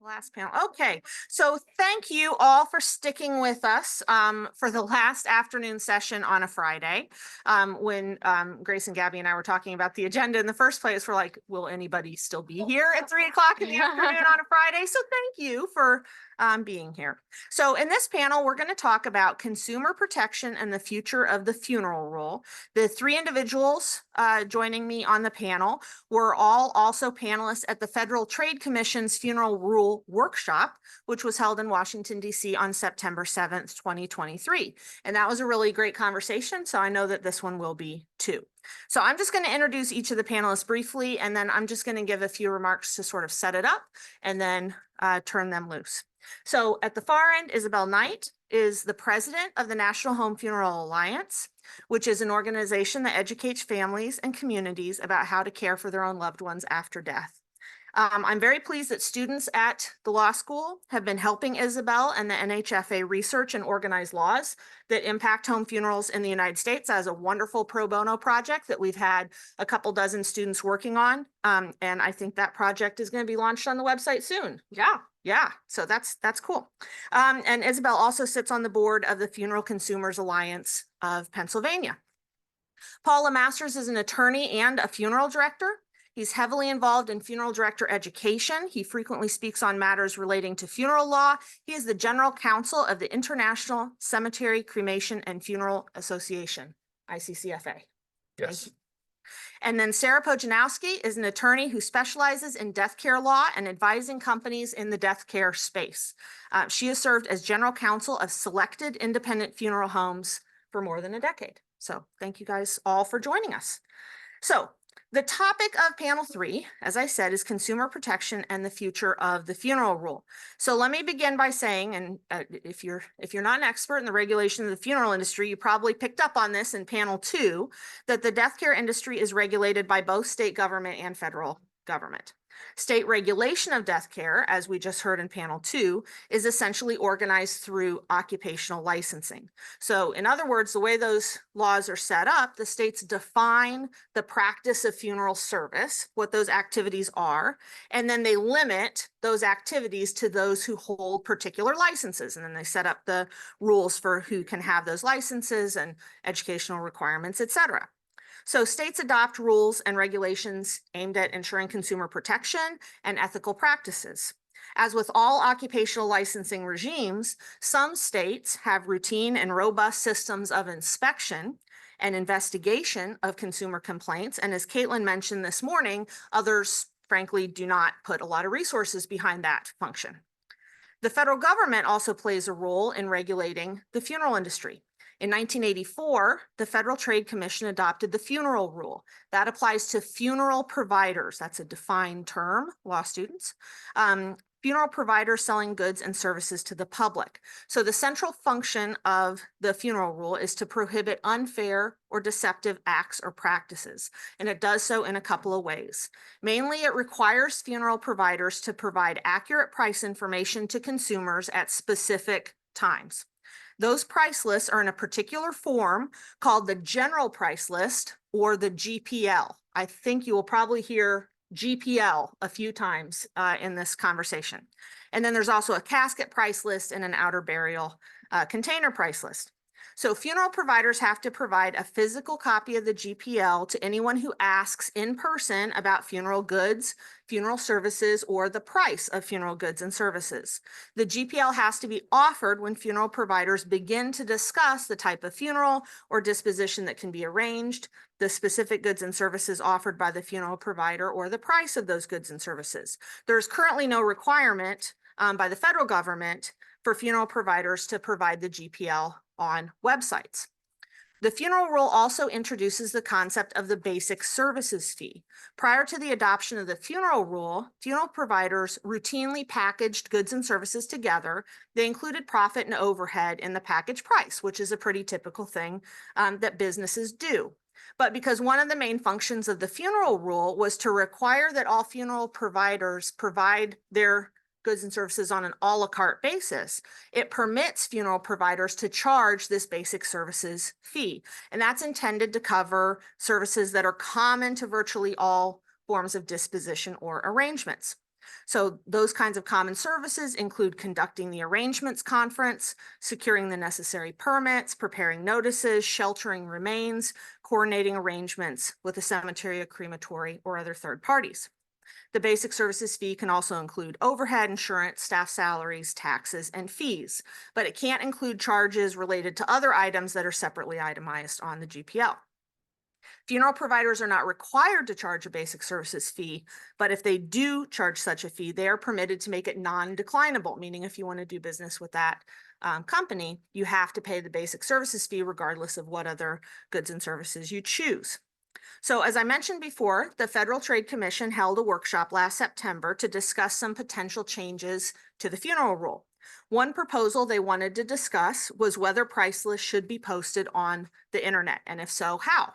Last panel. Okay, so thank you all for sticking with us for the last afternoon session on a Friday. When Grace and Gabby and I were talking about the agenda in the first place, we're like, will anybody still be here at 3 o'clock in the afternoon on a Friday? So thank you for being here. So in this panel, we're going to talk about consumer protection and the future of the funeral rule. The three individuals joining me on the panel were all also panelists at the Federal Trade Commission's Funeral Rule Workshop, which was held in Washington, D.C. on September 7th, 2023. And that was a really great conversation, so I know that this one will be too. So I'm just going to introduce each of the panelists briefly, and then I'm just going to give a few remarks to sort of set it up and then turn them loose. So at the far end, Isabel Knight is the president of the National Home Funeral Alliance, which is an organization that educates families and communities about how to care for their own loved ones after death. I'm very pleased that students at the law school have been helping Isabel and the NHFA research and organize laws that impact home funerals in the United States. As a wonderful pro bono project that we've had a couple dozen students working on. And I think that project is going to be launched on the website soon. Yeah, so that's cool. And Isabel also sits on the board of the Funeral Consumers Alliance of Pennsylvania. Poul Lemasters is an attorney and a funeral director. He's heavily involved in funeral director education. He frequently speaks on matters relating to funeral law. He is the general counsel of the International Cemetery, Cremation, and Funeral Association, ICCFA. Yes. And then Sarah Pojanowski is an attorney who specializes in death care law and advising companies in the death care space. She has served as general counsel of selected independent funeral homes for more than a decade. So thank you guys all for joining us. So the topic of panel 3, as I said, is consumer protection and the future of the funeral rule. So let me begin by saying, and if you're not an expert in the regulation of the funeral industry, you probably picked up on this in panel 2, that the death care industry is regulated by both state government and federal government. State regulation of death care, as we just heard in panel 2, is essentially organized through occupational licensing. So in other words, the way those laws are set up, the states define the practice of funeral service, what those activities are, and then they limit those activities to those who hold particular licenses. And then they set up the rules for who can have those licenses and educational requirements, et cetera. So states adopt rules and regulations aimed at ensuring consumer protection and ethical practices. As with all occupational licensing regimes, some states have routine and robust systems of inspection and investigation of consumer complaints. And as Caitlin mentioned this morning, others, frankly, do not put a lot of resources behind that function. The federal government also plays a role in regulating the funeral industry. In 1984, the Federal Trade Commission adopted the funeral rule. That applies to funeral providers. That's a defined term, law students. Funeral providers selling goods and services to the public. So the central function of the funeral rule is to prohibit unfair or deceptive acts or practices. And it does so in a couple of ways. Mainly, it requires funeral providers to provide accurate price information to consumers at specific times. Those price lists are in a particular form called the general price list or the GPL. I think you will probably hear GPL a few times in this conversation. And then there's also a casket price list and an outer burial container price list. So funeral providers have to provide a physical copy of the GPL to anyone who asks in person about funeral goods, funeral services, or the price of funeral goods and services. The GPL has to be offered when funeral providers begin to discuss the type of funeral or disposition that can be arranged, the specific goods and services offered by the funeral provider, or the price of those goods and services. There's currently no requirement by the federal government for funeral providers to provide the GPL on websites. The funeral rule also introduces the concept of the basic services fee. Prior to the adoption of the funeral rule, funeral providers routinely packaged goods and services together. They included profit and overhead in the package price, which is a pretty typical thing that businesses do. But because one of the main functions of the funeral rule was to require that all funeral providers provide their goods and services on an a la carte basis, it permits funeral providers to charge this basic services fee. And that's intended to cover services that are common to virtually all forms of disposition or arrangements. So those kinds of common services include conducting the arrangements conference, securing the necessary permits, preparing notices, sheltering remains, coordinating arrangements with a cemetery, a crematory, or other third parties. The basic services fee can also include overhead, insurance, staff salaries, taxes, and fees, but it can't include charges related to other items that are separately itemized on the GPL. Funeral providers are not required to charge a basic services fee, but if they do charge such a fee, they are permitted to make it non-declinable, meaning if you want to do business with that company, you have to pay the basic services fee regardless of what other goods and services you choose. So as I mentioned before, the Federal Trade Commission held a workshop last September to discuss some potential changes to the funeral rule. One proposal they wanted to discuss was whether price lists should be posted on the internet, and if so, how.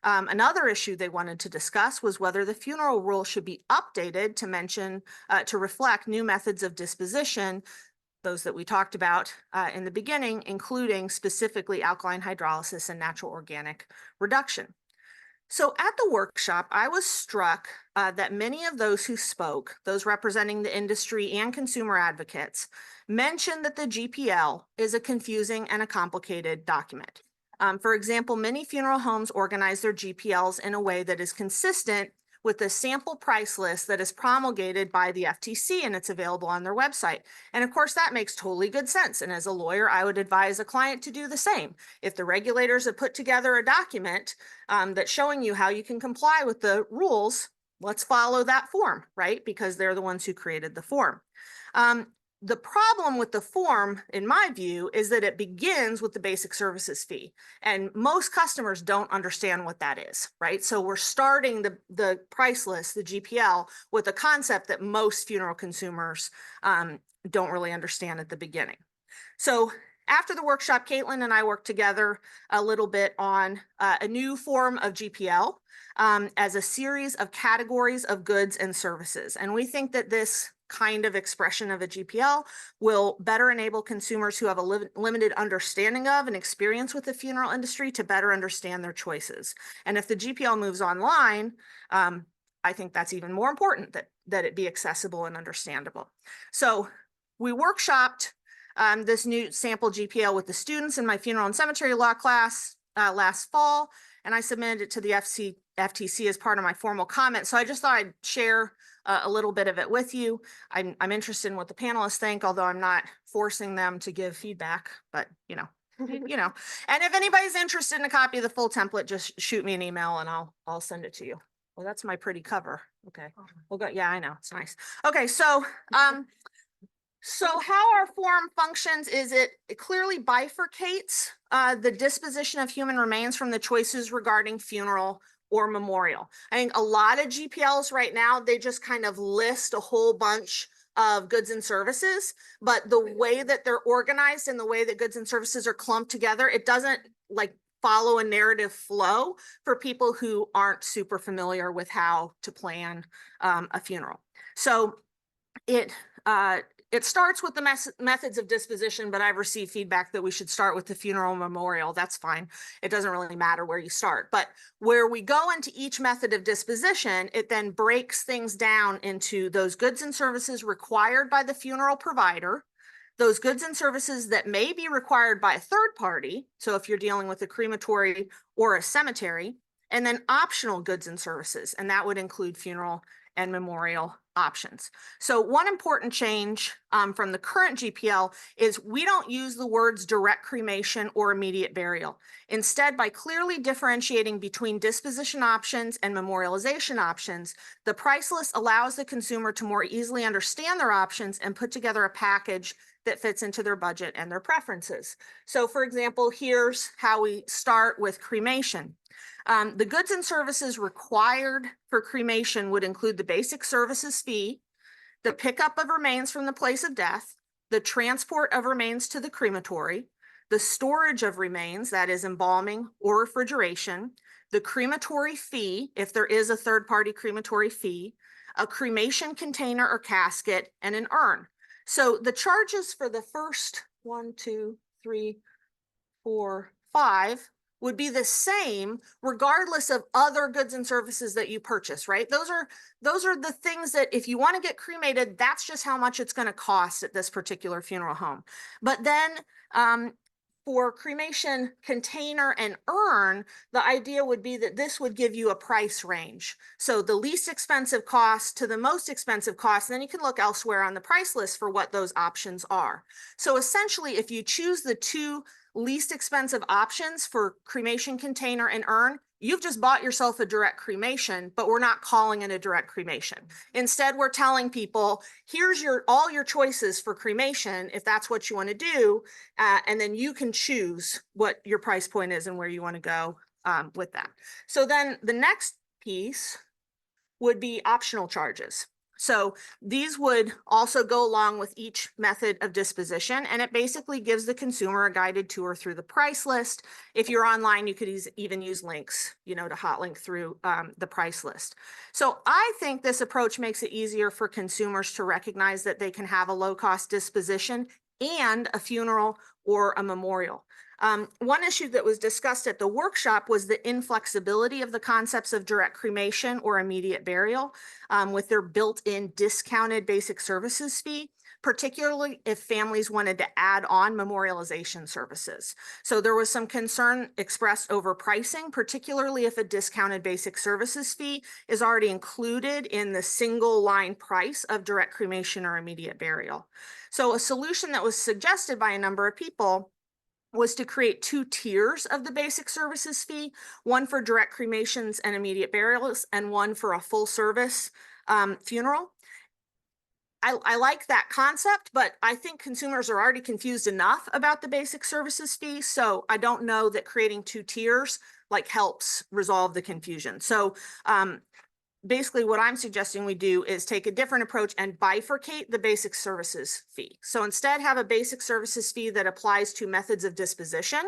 Another issue they wanted to discuss was whether the funeral rule should be updated to reflect new methods of disposition, those that we talked about in the beginning, including specifically alkaline hydrolysis and natural organic reduction. So at the workshop, I was struck that many of those who spoke, those representing the industry and consumer advocates, mentioned that the GPL is a confusing and a complicated document. For example, many funeral homes organize their GPLs in a way that is consistent with the sample price list that is promulgated by the FTC, and it's available on their website. And of course, that makes totally good sense. And as a lawyer, I would advise a client to do the same. If the regulators have put together a document that's showing you how you can comply with the rules, let's follow that form, right? Because they're the ones who created the form. The problem with the form, in my view, is that it begins with the basic services fee. And most customers don't understand what that is, right? So we're starting the price list, the GPL, with a concept that most funeral consumers don't really understand at the beginning. So after the workshop, Caitlin and I worked together a little bit on a new form of GPL as a series of categories of goods and services. And we think that this kind of expression of a GPL will better enable consumers who have a limited understanding of and experience with the funeral industry to better understand their choices. And if the GPL moves online, I think that's even more important that it be accessible and understandable. So we workshopped this new sample GPL with the students in my funeral and cemetery law class last fall, and I submitted it to the FTC as part of my formal comment. So I just thought I'd share a little bit of it with you. I'm interested in what the panelists think, although I'm not forcing them to give feedback, but you know. And if anybody's interested in a copy of the full template, just shoot me an email and I'll send it to you. Well, that's my pretty cover. Okay, we'll go. Yeah, I know, it's nice. Okay, so how our form functions is it clearly bifurcates the disposition of human remains from the choices regarding funeral or memorial. I think a lot of GPLs right now, they just kind of list a whole bunch of goods and services, but the way that they're organized and the way that goods and services are clumped together, it doesn't like follow a narrative flow for people who aren't super familiar with how to plan a funeral. So it starts with the methods of disposition, but I've received feedback that we should start with the funeral memorial. That's fine. It doesn't really matter where you start. But where we go into each method of disposition, it then breaks things down into those goods and services required by the funeral provider, those goods and services that may be required by a third party. So if you're dealing with a crematory or a cemetery, and then optional goods and services, and that would include funeral and memorial options. So one important change from the current GPL is we don't use the words direct cremation or immediate burial. Instead, by clearly differentiating between disposition options and memorialization options, the price list allows the consumer to more easily understand their options and put together a package that fits into their budget and their preferences. So for example, here's how we start with cremation. The goods and services required for cremation would include the basic services fee, the pickup of remains from the place of death, the transport of remains to the crematory, the storage of remains, that is embalming or refrigeration, the crematory fee, if there is a third-party crematory fee, a cremation container or casket, and an urn. So the charges for the first 1, 2, 3, 4, 5 would be the same regardless of other goods and services that you purchase, right? Those are the things that if you want to get cremated, that's just how much it's going to cost at this particular funeral home. But then for cremation container and urn, the idea would be that this would give you a price range. So the least expensive cost to the most expensive cost, and then you can look elsewhere on the price list for what those options are. So essentially, if you choose the two least expensive options for cremation container and urn, you've just bought yourself a direct cremation, but we're not calling it a direct cremation. Instead, we're telling people, here's all your choices for cremation, if that's what you want to do, and then you can choose what your price point is and where you want to go with that. So then the next piece would be optional charges. So these would also go along with each method of disposition, and it basically gives the consumer a guided tour through the price list. If you're online, you could even use links, to hot link through the price list. So I think this approach makes it easier for consumers to recognize that they can have a low-cost disposition and a funeral or a memorial. One issue that was discussed at the workshop was the inflexibility of the concepts of direct cremation or immediate burial with their built-in discounted basic services fee, particularly if families wanted to add on memorialization services. So there was some concern expressed over pricing, particularly if a discounted basic services fee is already included in the single line price of direct cremation or immediate burial. So a solution that was suggested by a number of people was to create two tiers of the basic services fee, one for direct cremations and immediate burials, and one for a full service funeral. I like that concept, but I think consumers are already confused enough about the basic services fee, so I don't know that creating two tiers helps resolve the confusion. So basically what I'm suggesting we do is take a different approach and bifurcate the basic services fee. So instead have a basic services fee that applies to methods of disposition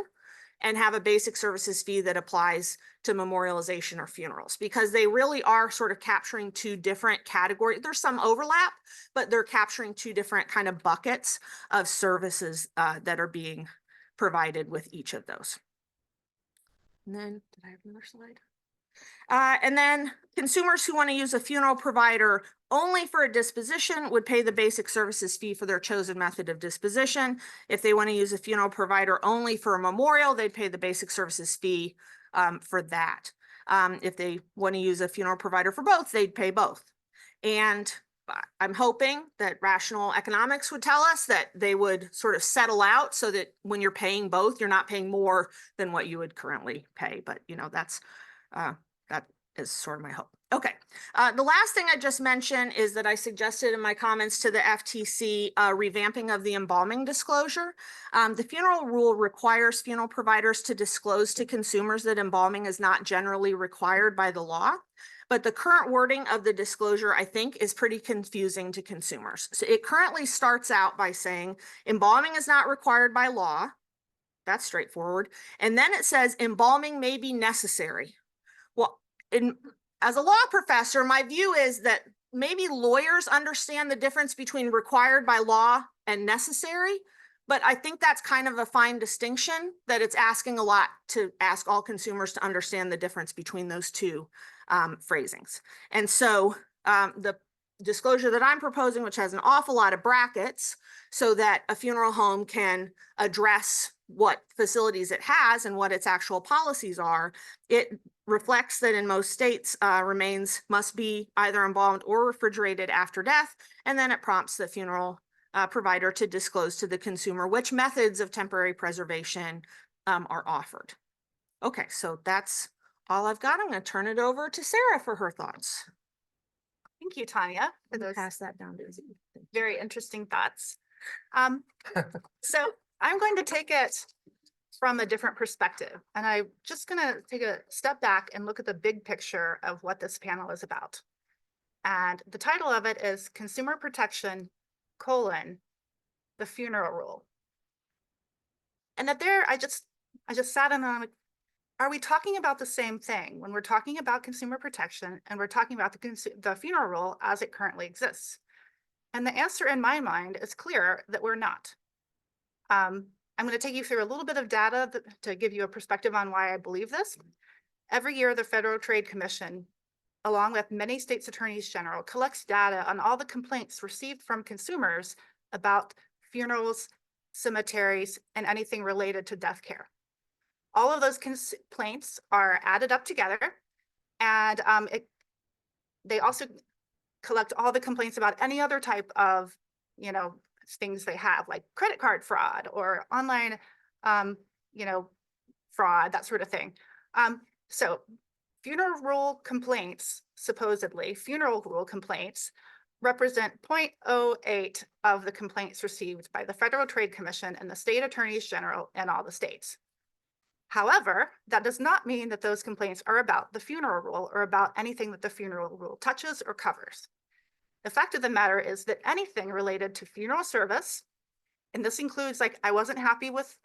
and have a basic services fee that applies to memorialization or funerals, because they really are sort of capturing two different categories. There's some overlap, but they're capturing two different kind of buckets of services that are being provided with each of those. And then, did I have another slide? And then consumers who want to use a funeral provider only for a disposition would pay the basic services fee for their chosen method of disposition. If they want to use a funeral provider only for a memorial, they'd pay the basic services fee for that. If they want to use a funeral provider for both, they'd pay both. And I'm hoping that rational economics would tell us that they would sort of settle out so that when you're paying both, you're not paying more than what you would currently pay. But, that's that is sort of my hope. Okay. The last thing I just mentioned is that I suggested in my comments to the FTC revamping of the embalming disclosure. The funeral rule requires funeral providers to disclose to consumers that embalming is not generally required by the law. But the current wording of the disclosure, I think, is pretty confusing to consumers. So it currently starts out by saying embalming is not required by law. That's straightforward. And then it says embalming may be necessary. Well, as a law professor, my view is that maybe lawyers understand the difference between required by law and necessary, but I think that's kind of a fine distinction, that it's asking a lot to ask all consumers to understand the difference between those two phrasings. And so the disclosure that I'm proposing, which has an awful lot of brackets so that a funeral home can address what facilities it has and what its actual policies are, it reflects that in most states, remains must be either embalmed or refrigerated after death, and then it prompts the funeral provider to disclose to the consumer which methods of temporary preservation are offered. Okay, so that's all I've got. I'm going to turn it over to Sarah for her thoughts. Thank you, Tanya, for those pass that down to Izzy. very interesting thoughts. So I'm going to take it from a different perspective, and I'm just going to take a step back and look at the big picture of what this panel is about. And the title of it is Consumer Protection, the Funeral Rule. And that there, I just sat and I'm like, are we talking about the same thing when we're talking about consumer protection and we're talking about the funeral rule as it currently exists? And the answer in my mind is clear that we're not. I'm going to take you through a little bit of data to give you a perspective on why I believe this. Every year, the Federal Trade Commission, along with many states' attorneys general, collects data on all the complaints received from consumers about funerals, cemeteries, and anything related to death care. All of those complaints are added up together, and they also collect all the complaints about any other type of, things they have, like credit card fraud or online, fraud, that sort of thing. So funeral rule complaints, supposedly, funeral rule complaints represent 0.08 of the complaints received by the Federal Trade Commission and the state attorneys general in all the states. However, that does not mean that those complaints are about the funeral rule or about anything that the funeral rule touches or covers. The fact of the matter is that anything related to funeral service, and this includes, like, I wasn't happy with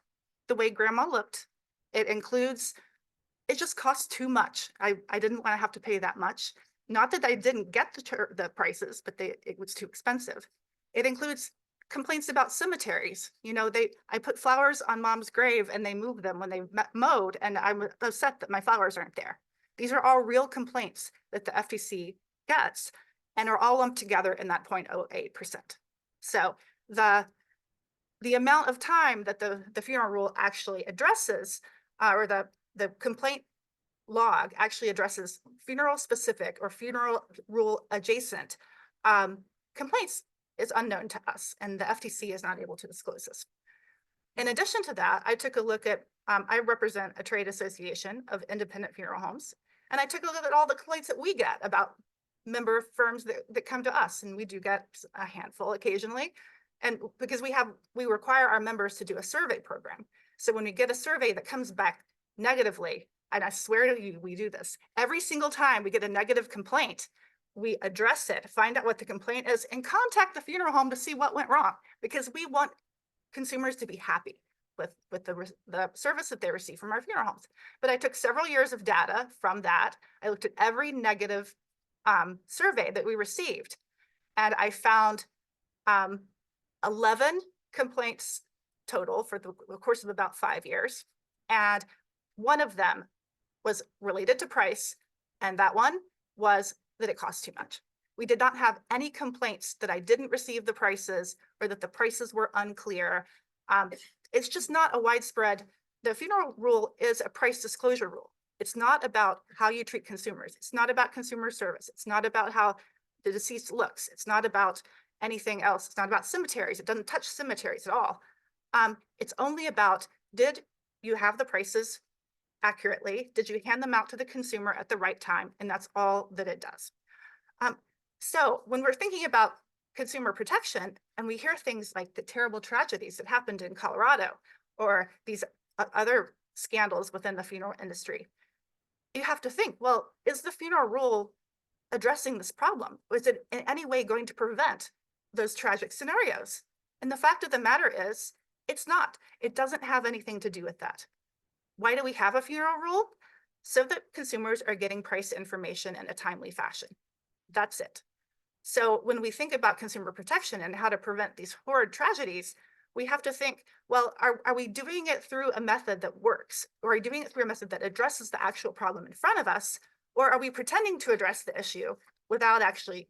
the way grandma looked. It includes, it just costs too much. I didn't want to have to pay that much. Not that I didn't get the prices, but it was too expensive. It includes complaints about cemeteries. I put flowers on mom's grave and they moved them when they mowed, and I'm upset that my flowers aren't there. These are all real complaints that the FTC gets and are all lumped together in that 0.08%. So the amount of time that the funeral rule actually addresses, or the complaint log actually addresses funeral specific or funeral rule adjacent complaints, is unknown to us, and the FTC is not able to disclose this. In addition to that, I took a look at, I represent a trade association of independent funeral homes, and I took a look at all the complaints that we get about member firms that come to us, and we do get a handful occasionally. And because we require our members to do a survey program. So when we get a survey that comes back negatively, and I swear to you, we do this, every single time we get a negative complaint, we address it, find out what the complaint is, and contact the funeral home to see what went wrong, because we want consumers to be happy with the service that they receive from our funeral homes. But I took several years of data from that. I looked at every negative survey that we received, and I found 11 complaints total for the course of about 5 years. And one of them was related to price, and that one was that it cost too much. We did not have any complaints that I didn't receive the prices or that the prices were unclear. It's just not a widespread, the funeral rule is a price disclosure rule. It's not about how you treat consumers. It's not about consumer service. It's not about how the deceased looks. It's not about anything else. It's not about cemeteries. It doesn't touch cemeteries at all. It's only about, did you have the prices accurately? Did you hand them out to the consumer at the right time? And that's all that it does. So when we're thinking about consumer protection and we hear things like the terrible tragedies that happened in Colorado or these other scandals within the funeral industry, you have to think, well, is the funeral rule addressing this problem? Is it in any way going to prevent those tragic scenarios? And the fact of the matter is, it's not. It doesn't have anything to do with that. Why do we have a funeral rule? So that consumers are getting price information in a timely fashion. That's it. So when we think about consumer protection and how to prevent these horrid tragedies, we have to think, well, are we doing it through a method that works? Or are we doing it through a method that addresses the actual problem in front of us? Or are we pretending to address the issue without actually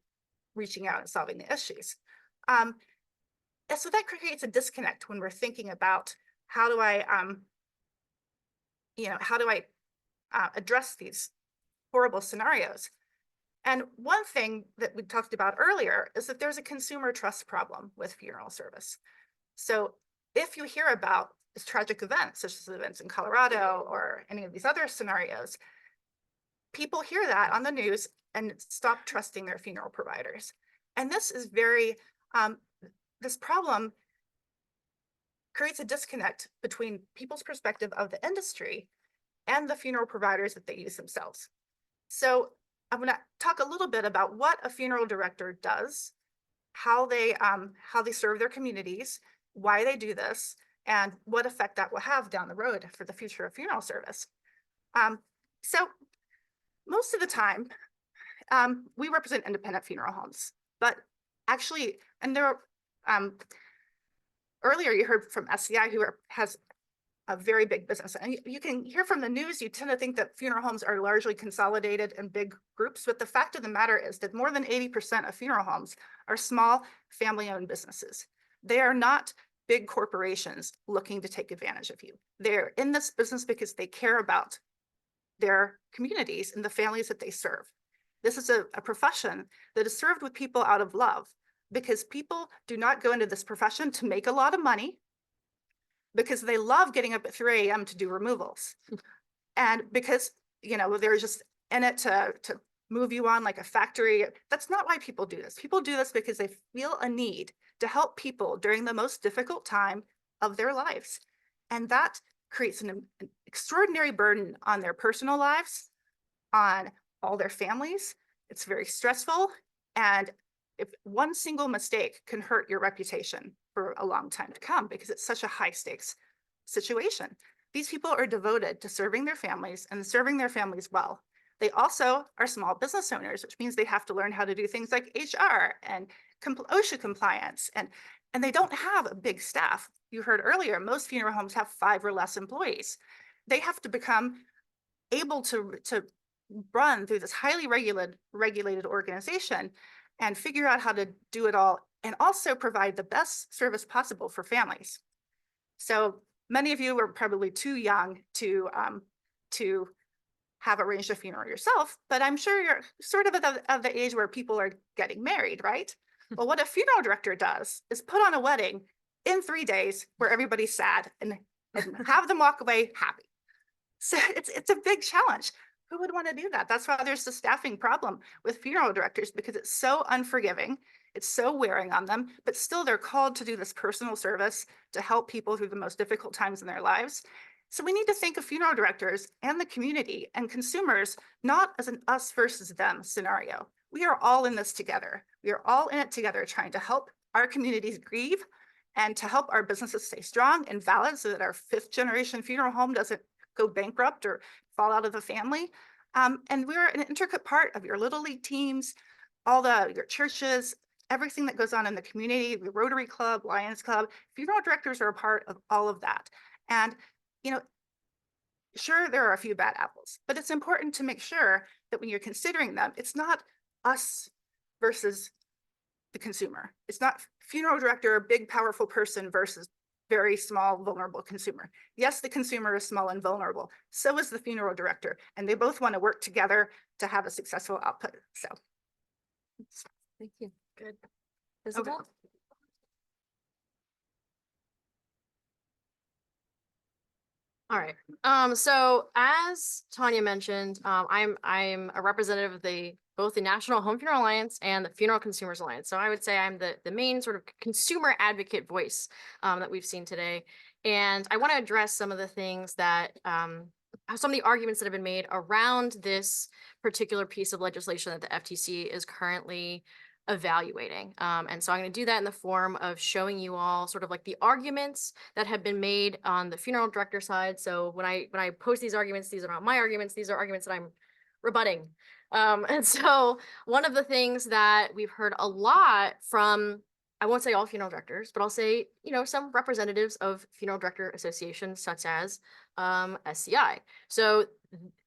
reaching out and solving the issues? And so that creates a disconnect when we're thinking about how do I address these horrible scenarios? And one thing that we talked about earlier is that there's a consumer trust problem with funeral service. So if you hear about this tragic events, such as events in Colorado or any of these other scenarios, people hear that on the news and stop trusting their funeral providers. And this is this problem creates a disconnect between people's perspective of the industry and the funeral providers that they use themselves. So I'm going to talk a little bit about what a funeral director does, how they serve their communities, why they do this, and what effect that will have down the road for the future of funeral service. So most of the time, we represent independent funeral homes, but actually, and there are earlier you heard from SCI, who has a very big business. And you can hear from the news, you tend to think that funeral homes are largely consolidated in big groups, but the fact of the matter is that more than 80% of funeral homes are small family-owned businesses. They are not big corporations looking to take advantage of you. They're in this business because they care about their communities and the families that they serve. This is a profession that is served with people out of love, because people do not go into this profession to make a lot of money, because they love getting up at 3 a.m. to do removals. And because, you know, they're just in it to move you on like a factory. That's not why people do this. People do this because they feel a need to help people during the most difficult time of their lives. And that creates an extraordinary burden on their personal lives, on all their families. It's very stressful. And if one single mistake can hurt your reputation for a long time to come, because it's such a high stakes situation. These people are devoted to serving their families and serving their families well. They also are small business owners, which means they have to learn how to do things like HR and OSHA compliance. And they don't have a big staff. You heard earlier, most funeral homes have 5 or less employees. They have to become able to run through this highly regulated organization and figure out how to do it all, and also provide the best service possible for families. So many of you are probably too young to have arranged a funeral yourself, but I'm sure you're sort of at the age where people are getting married, right? Well, what a funeral director does is put on a wedding in 3 days where everybody's sad and have them walk away happy. So it's a big challenge. Who would want to do that? That's why there's the staffing problem with funeral directors, because it's so unforgiving. It's so wearing on them, but still they're called to do this personal service to help people through the most difficult times in their lives. So we need to think of funeral directors and the community and consumers not as an us versus them scenario. We are all in this together. We are all in it together, trying to help our communities grieve and to help our businesses stay strong and valid, so that our 5th generation funeral home doesn't go bankrupt or fall out of the family. And we're an intricate part of your Little League teams, your churches, everything that goes on in the community, the Rotary Club, Lions Club. Funeral directors are a part of all of that. And, you know, sure, there are a few bad apples, but it's important to make sure that when you're considering them, it's not us versus the consumer. It's not funeral director, big, powerful person versus very small, vulnerable consumer. Yes, the consumer is small and vulnerable. So is the funeral director. And they both want to work together to have a successful output. So. Thank you. Good. Isabel? Okay. All right. So as Tanya mentioned, I'm a representative of both the National Home Funeral Alliance and the Funeral Consumers Alliance. So I would say I'm the main sort of consumer advocate voice that we've seen today. And I want to address some of the things that some of the arguments that have been made around this particular piece of legislation that the FTC is currently evaluating. And so I'm going to do that in the form of showing you all sort of like the arguments that have been made on the funeral director side. So when I post these arguments, these are not my arguments. These are arguments that I'm rebutting. And so one of the things that we've heard a lot from, I won't say all funeral directors, but I'll say, you know, some representatives of funeral director associations such as SCI. So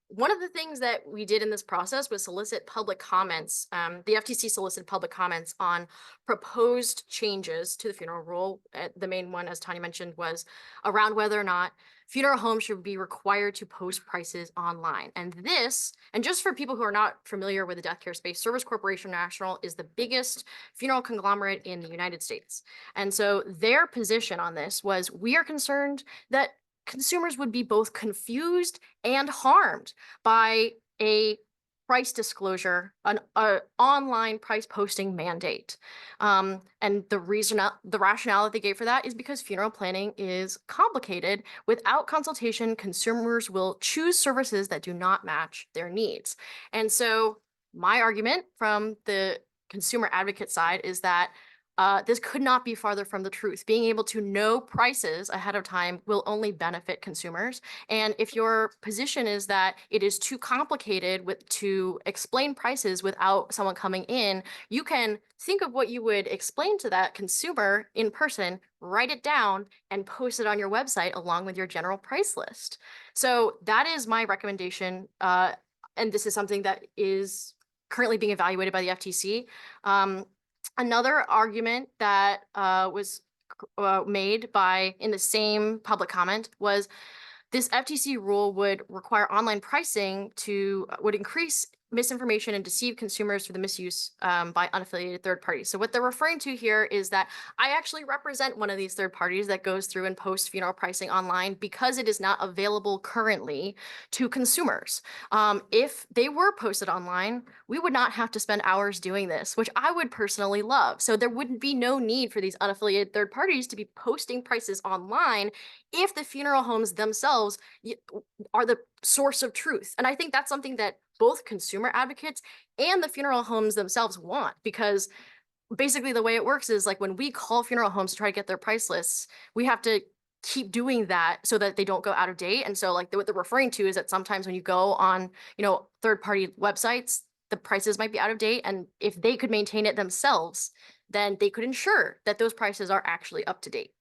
one of the things that we did in this process was solicit public comments. The FTC solicited public comments on proposed changes to the funeral rule. The main one, as Tanya mentioned, was around whether or not funeral homes should be required to post prices online. And just for people who are not familiar with the death care space, Service Corporation National is the biggest funeral conglomerate in the United States. And so their position on this was, we are concerned that consumers would be both confused and harmed by a price disclosure, an online price posting mandate. And the rationale that they gave for that is because funeral planning is complicated. Without consultation, consumers will choose services that do not match their needs. And so my argument from the consumer advocate side is that this could not be farther from the truth. Being able to know prices ahead of time will only benefit consumers. And if your position is that it is too complicated to explain prices without someone coming in, you can think of what you would explain to that consumer in person, write it down, and post it on your website along with your general price list. So that is my recommendation. And this is something that is currently being evaluated by the FTC. Another argument that was made in the same public comment was this FTC rule would require online pricing would increase misinformation and deceive consumers through the misuse by unaffiliated third parties. So what they're referring to here is that I actually represent one of these third parties that goes through and posts funeral pricing online because it is not available currently to consumers. If they were posted online, we would not have to spend hours doing this, which I would personally love. So there wouldn't be no need for these unaffiliated third parties to be posting prices online if the funeral homes themselves are the source of truth. And I think that's something that both consumer advocates and the funeral homes themselves want, because basically the way it works is like when we call funeral homes to try to get their price lists, we have to keep doing that so that they don't go out of date. And so like what they're referring to is that sometimes when you go on, third-party websites, the prices might be out of date. And if they could maintain it themselves, then they could ensure that those prices are actually up to date.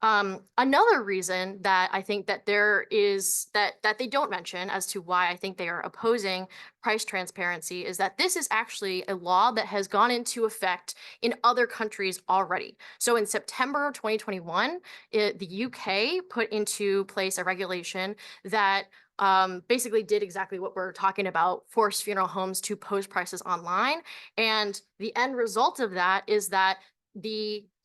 Another reason that I think that there is that they don't mention as to why I think they are opposing price transparency is that this is actually a law that has gone into effect in other countries already. So in September of 2021, the UK put into place a regulation that basically did exactly what we're talking about, forced funeral homes to post prices online. And the end result of that is that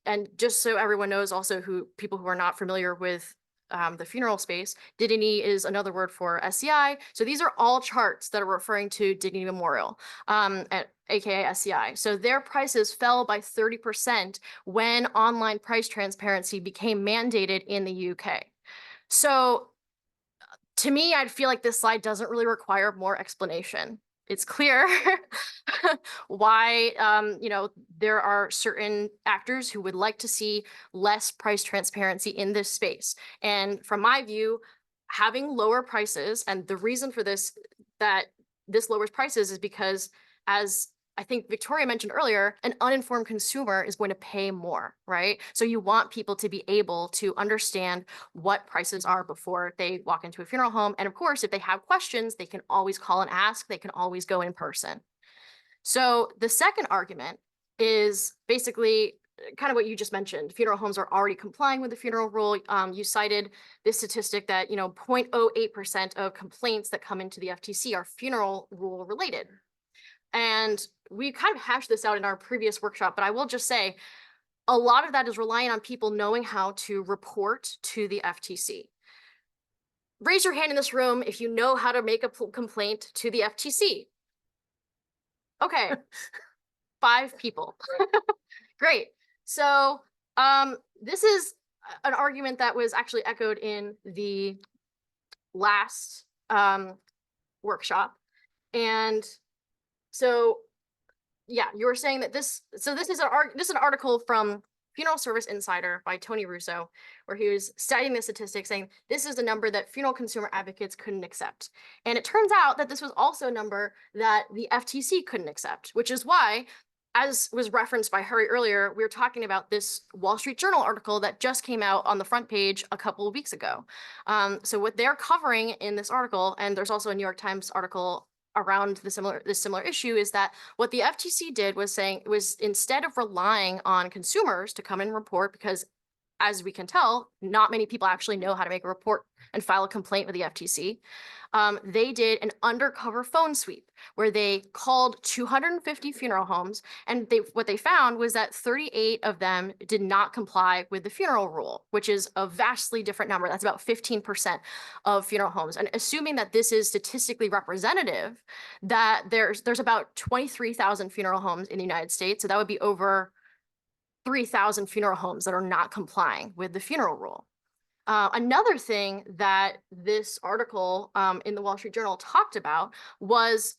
and just so everyone knows also people who are not familiar with the funeral space, dignity is another word for SCI. So these are all charts that are referring to Dignity Memorial, aka SCI. So their prices fell by 30% when online price transparency became mandated in the UK. So to me, I'd feel like this slide doesn't really require more explanation. It's clear why, there are certain actors who would like to see less price transparency in this space. And from my view, having lower prices, and the reason for this, that this lowers prices is because, as I think Victoria mentioned earlier, an uninformed consumer is going to pay more, right? So you want people to be able to understand what prices are before they walk into a funeral home. And of course, if they have questions, they can always call and ask. They can always go in person. So the second argument is basically kind of what you just mentioned. Funeral homes are already complying with the funeral rule. You cited this statistic that 0.08% of complaints that come into the FTC are funeral rule related. And we kind of hashed this out in our previous workshop, but I will just say a lot of that is relying on people knowing how to report to the FTC. Raise your hand in this room if you know how to make a complaint to the FTC. Okay, 5 people. Great. So this is an argument that was actually echoed in the last workshop. And so, yeah, you were saying that this is an article from Funeral Service Insider by Tony Russo, where he was citing the statistics saying this is the number that funeral consumer advocates couldn't accept. And it turns out that this was also a number that the FTC couldn't accept, which is why, as was referenced by Harry earlier, we were talking about this Wall Street Journal article that just came out on the front page a couple of weeks ago. So what they're covering in this article, and there's also a New York Times article around this similar issue, is that what the FTC did was instead of relying on consumers to come and report, because as we can tell, not many people actually know how to make a report and file a complaint with the FTC. They did an undercover phone sweep where they called 250 funeral homes, and what they found was that 38 of them did not comply with the funeral rule, which is a vastly different number. That's about 15% of funeral homes. And assuming that this is statistically representative, that there's about 23,000 funeral homes in the United States. So that would be over 3,000 funeral homes that are not complying with the funeral rule. Another thing that this article in the Wall Street Journal talked about was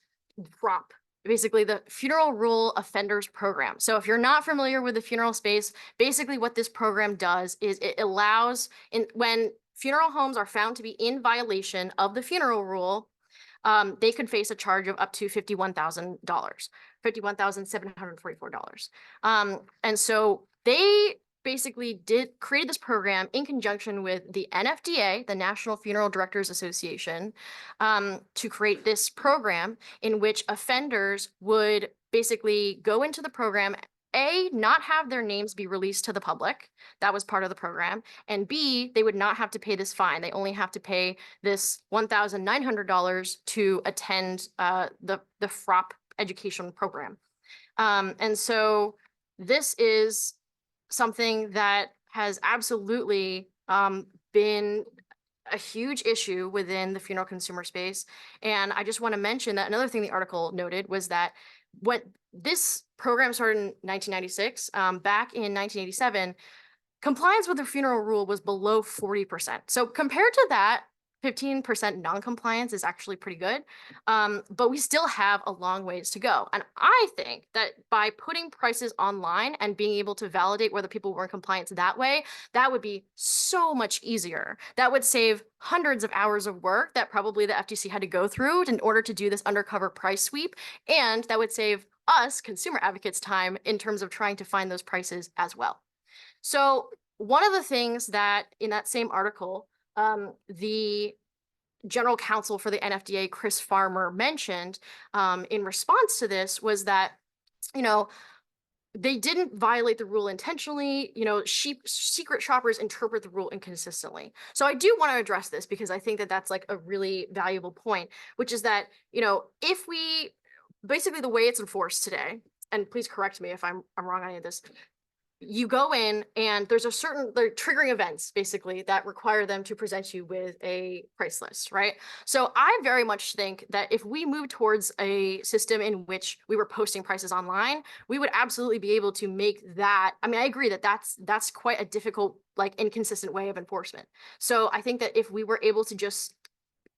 drop basically the Funeral Rule Offenders Program. So if you're not familiar with the funeral space, basically what this program does is it allows when funeral homes are found to be in violation of the funeral rule, they could face a charge of up to $51,000, $51,744. And so they basically created this program in conjunction with the NFDA, the National Funeral Directors Association, to create this program in which offenders would basically go into the program, not have their names be released to the public. That was part of the program. And B, they would not have to pay this fine. They only have to pay this $1,900 to attend the FROP education program. And so this is something that has absolutely been a huge issue within the funeral consumer space. And I just want to mention that another thing the article noted was that when this program started in 1996, back in 1987, compliance with the funeral rule was below 40%. So compared to that, 15% non-compliance is actually pretty good, but we still have a long ways to go. And I think that by putting prices online and being able to validate whether people were in compliance that way, that would be so much easier. That would save hundreds of hours of work that probably the FTC had to go through in order to do this undercover price sweep. And that would save us, consumer advocates, time in terms of trying to find those prices as well. So one of the things that in that same article, the general counsel for the NFDA, Chris Farmer, mentioned in response to this was that, they didn't violate the rule intentionally. Secret shoppers interpret the rule inconsistently. So I do want to address this because I think that that's like a really valuable point, which is that, if we basically the way it's enforced today, and please correct me if I'm wrong on any of this, you go in and there are triggering events basically that require them to present you with a price list, right? So I very much think that if we move towards a system in which we were posting prices online, we would absolutely be able to make that. I mean, I agree that that's quite a difficult, like, inconsistent way of enforcement. So I think that if we were able to just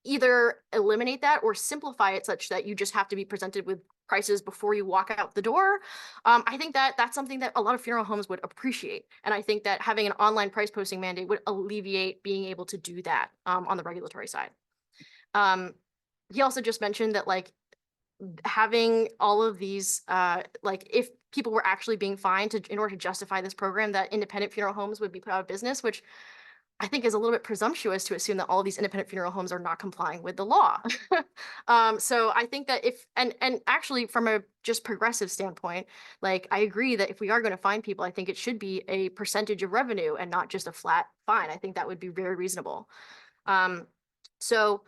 either eliminate that or simplify it such that you just have to be presented with prices before you walk out the door, I think that that's something that a lot of funeral homes would appreciate. And I think that having an online price posting mandate would alleviate being able to do that on the regulatory side. He also just mentioned that, like, having all of these, like, if people were actually being fined in order to justify this program, that independent funeral homes would be put out of business, which I think is a little bit presumptuous to assume that all of these independent funeral homes are not complying with the law. So I think that and actually from a just progressive standpoint, like, I agree that if we are going to fine people, I think it should be a percentage of revenue and not just a flat fine. I think that would be very reasonable. So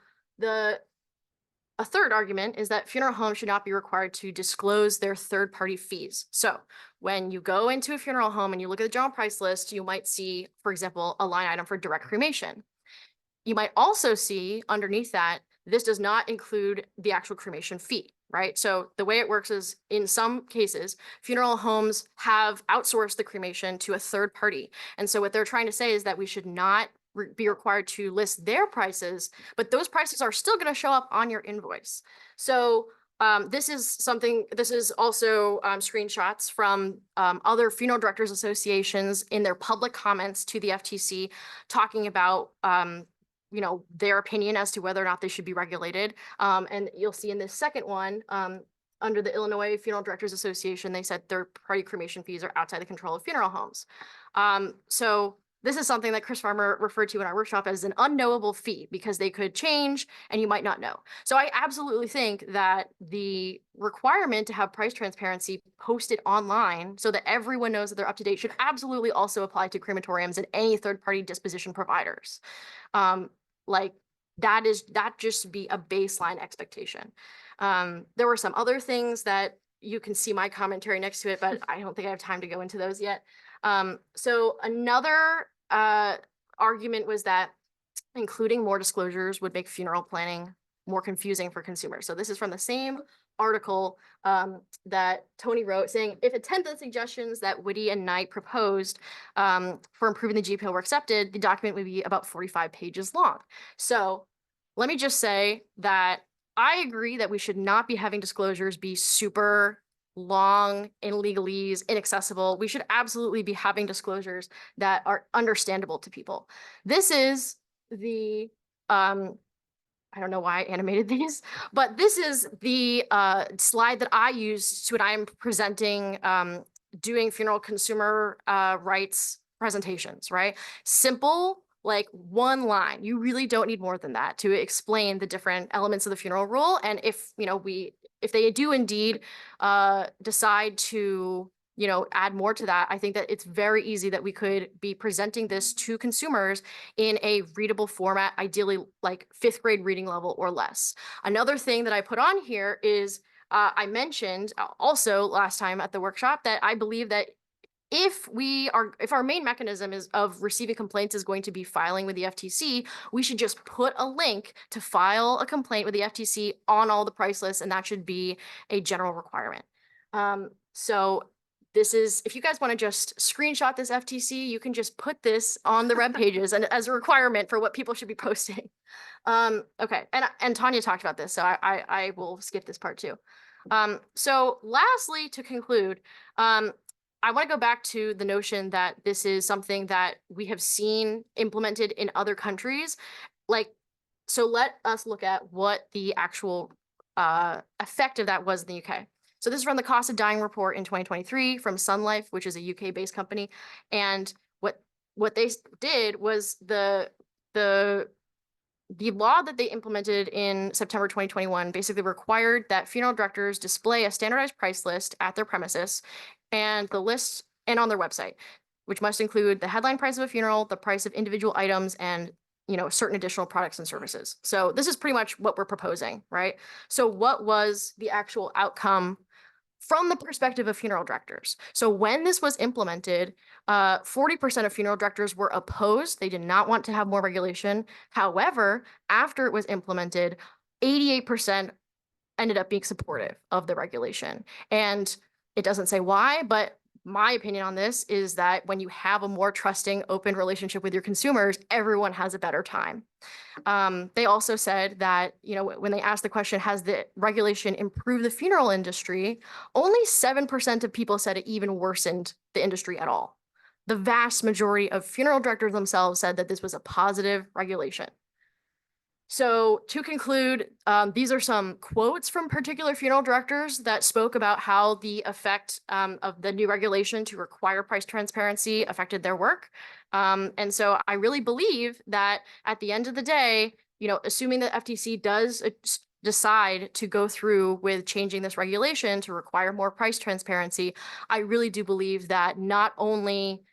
a third argument is that funeral homes should not be required to disclose their third-party fees. So when you go into a funeral home and you look at the general price list, you might see, for example, a line item for direct cremation. You might also see underneath that, this does not include the actual cremation fee, right? So the way it works is, in some cases, funeral homes have outsourced the cremation to a third party. And so what they're trying to say is that we should not be required to list their prices, but those prices are still going to show up on your invoice. So this is also screenshots from other funeral directors associations in their public comments to the FTC talking about their opinion as to whether or not they should be regulated. And you'll see in this second one, under the Illinois Funeral Directors Association, they said third-party cremation fees are outside the control of funeral homes. So this is something that Chris Farmer referred to in our workshop as an unknowable fee, because they could change and you might not know. So I absolutely think that the requirement to have price transparency posted online so that everyone knows that they're up to date should absolutely also apply to crematoriums and any third-party disposition providers. Like, that just be a baseline expectation. There were some other things that you can see my commentary next to it, but I don't think I have time to go into those yet. So another argument was that including more disclosures would make funeral planning more confusing for consumers. So this is from the same article that Tony wrote, saying, if a tenth of the suggestions that Whitty and Knight proposed for improving the GPO were accepted, the document would be about 45 pages long. So let me just say that I agree that we should not be having disclosures be super long, in legalese, inaccessible. We should absolutely be having disclosures that are understandable to people. This is the, I don't know why I animated these, but this is the slide that I used when I'm presenting, doing funeral consumer rights presentations, right? Simple, like one line. You really don't need more than that to explain the different elements of the funeral rule. And if, if they do indeed decide to add more to that, I think that it's very easy that we could be presenting this to consumers in a readable format, ideally like 5th grade reading level or less. Another thing that I put on here is I mentioned also last time at the workshop that I believe that if our main mechanism of receiving complaints is going to be filing with the FTC, we should just put a link to file a complaint with the FTC on all the price lists, and that should be a general requirement. So this is, if you guys want to just screenshot this FTC, you can just put this on the web pages and as a requirement for what people should be posting. Okay, and Tanya talked about this, so I will skip this part too. So lastly, to conclude, I want to go back to the notion that this is something that we have seen implemented in other countries. So let us look at what the actual effect of that was in the UK. So this is from the Cost of Dying report in 2023 from Sun Life, which is a UK-based company. And what they did was the law that they implemented in September 2021 basically required that funeral directors display a standardized price list at their premises and the list and on their website, which must include the headline price of a funeral, the price of individual items, and certain additional products and services. So this is pretty much what we're proposing, right? So what was the actual outcome from the perspective of funeral directors? So when this was implemented, 40% of funeral directors were opposed. They did not want to have more regulation. However, after it was implemented, 88% ended up being supportive of the regulation. And it doesn't say why, but my opinion on this is that when you have a more trusting, open relationship with your consumers, everyone has a better time. They also said that, when they asked the question, has the regulation improved the funeral industry? Only 7% of people said it even worsened the industry at all. The vast majority of funeral directors themselves said that this was a positive regulation. So to conclude, these are some quotes from particular funeral directors that spoke about how the effect of the new regulation to require price transparency affected their work. And so I really believe that at the end of the day, assuming that FTC does decide to go through with changing this regulation to require more price transparency, I really do believe that not only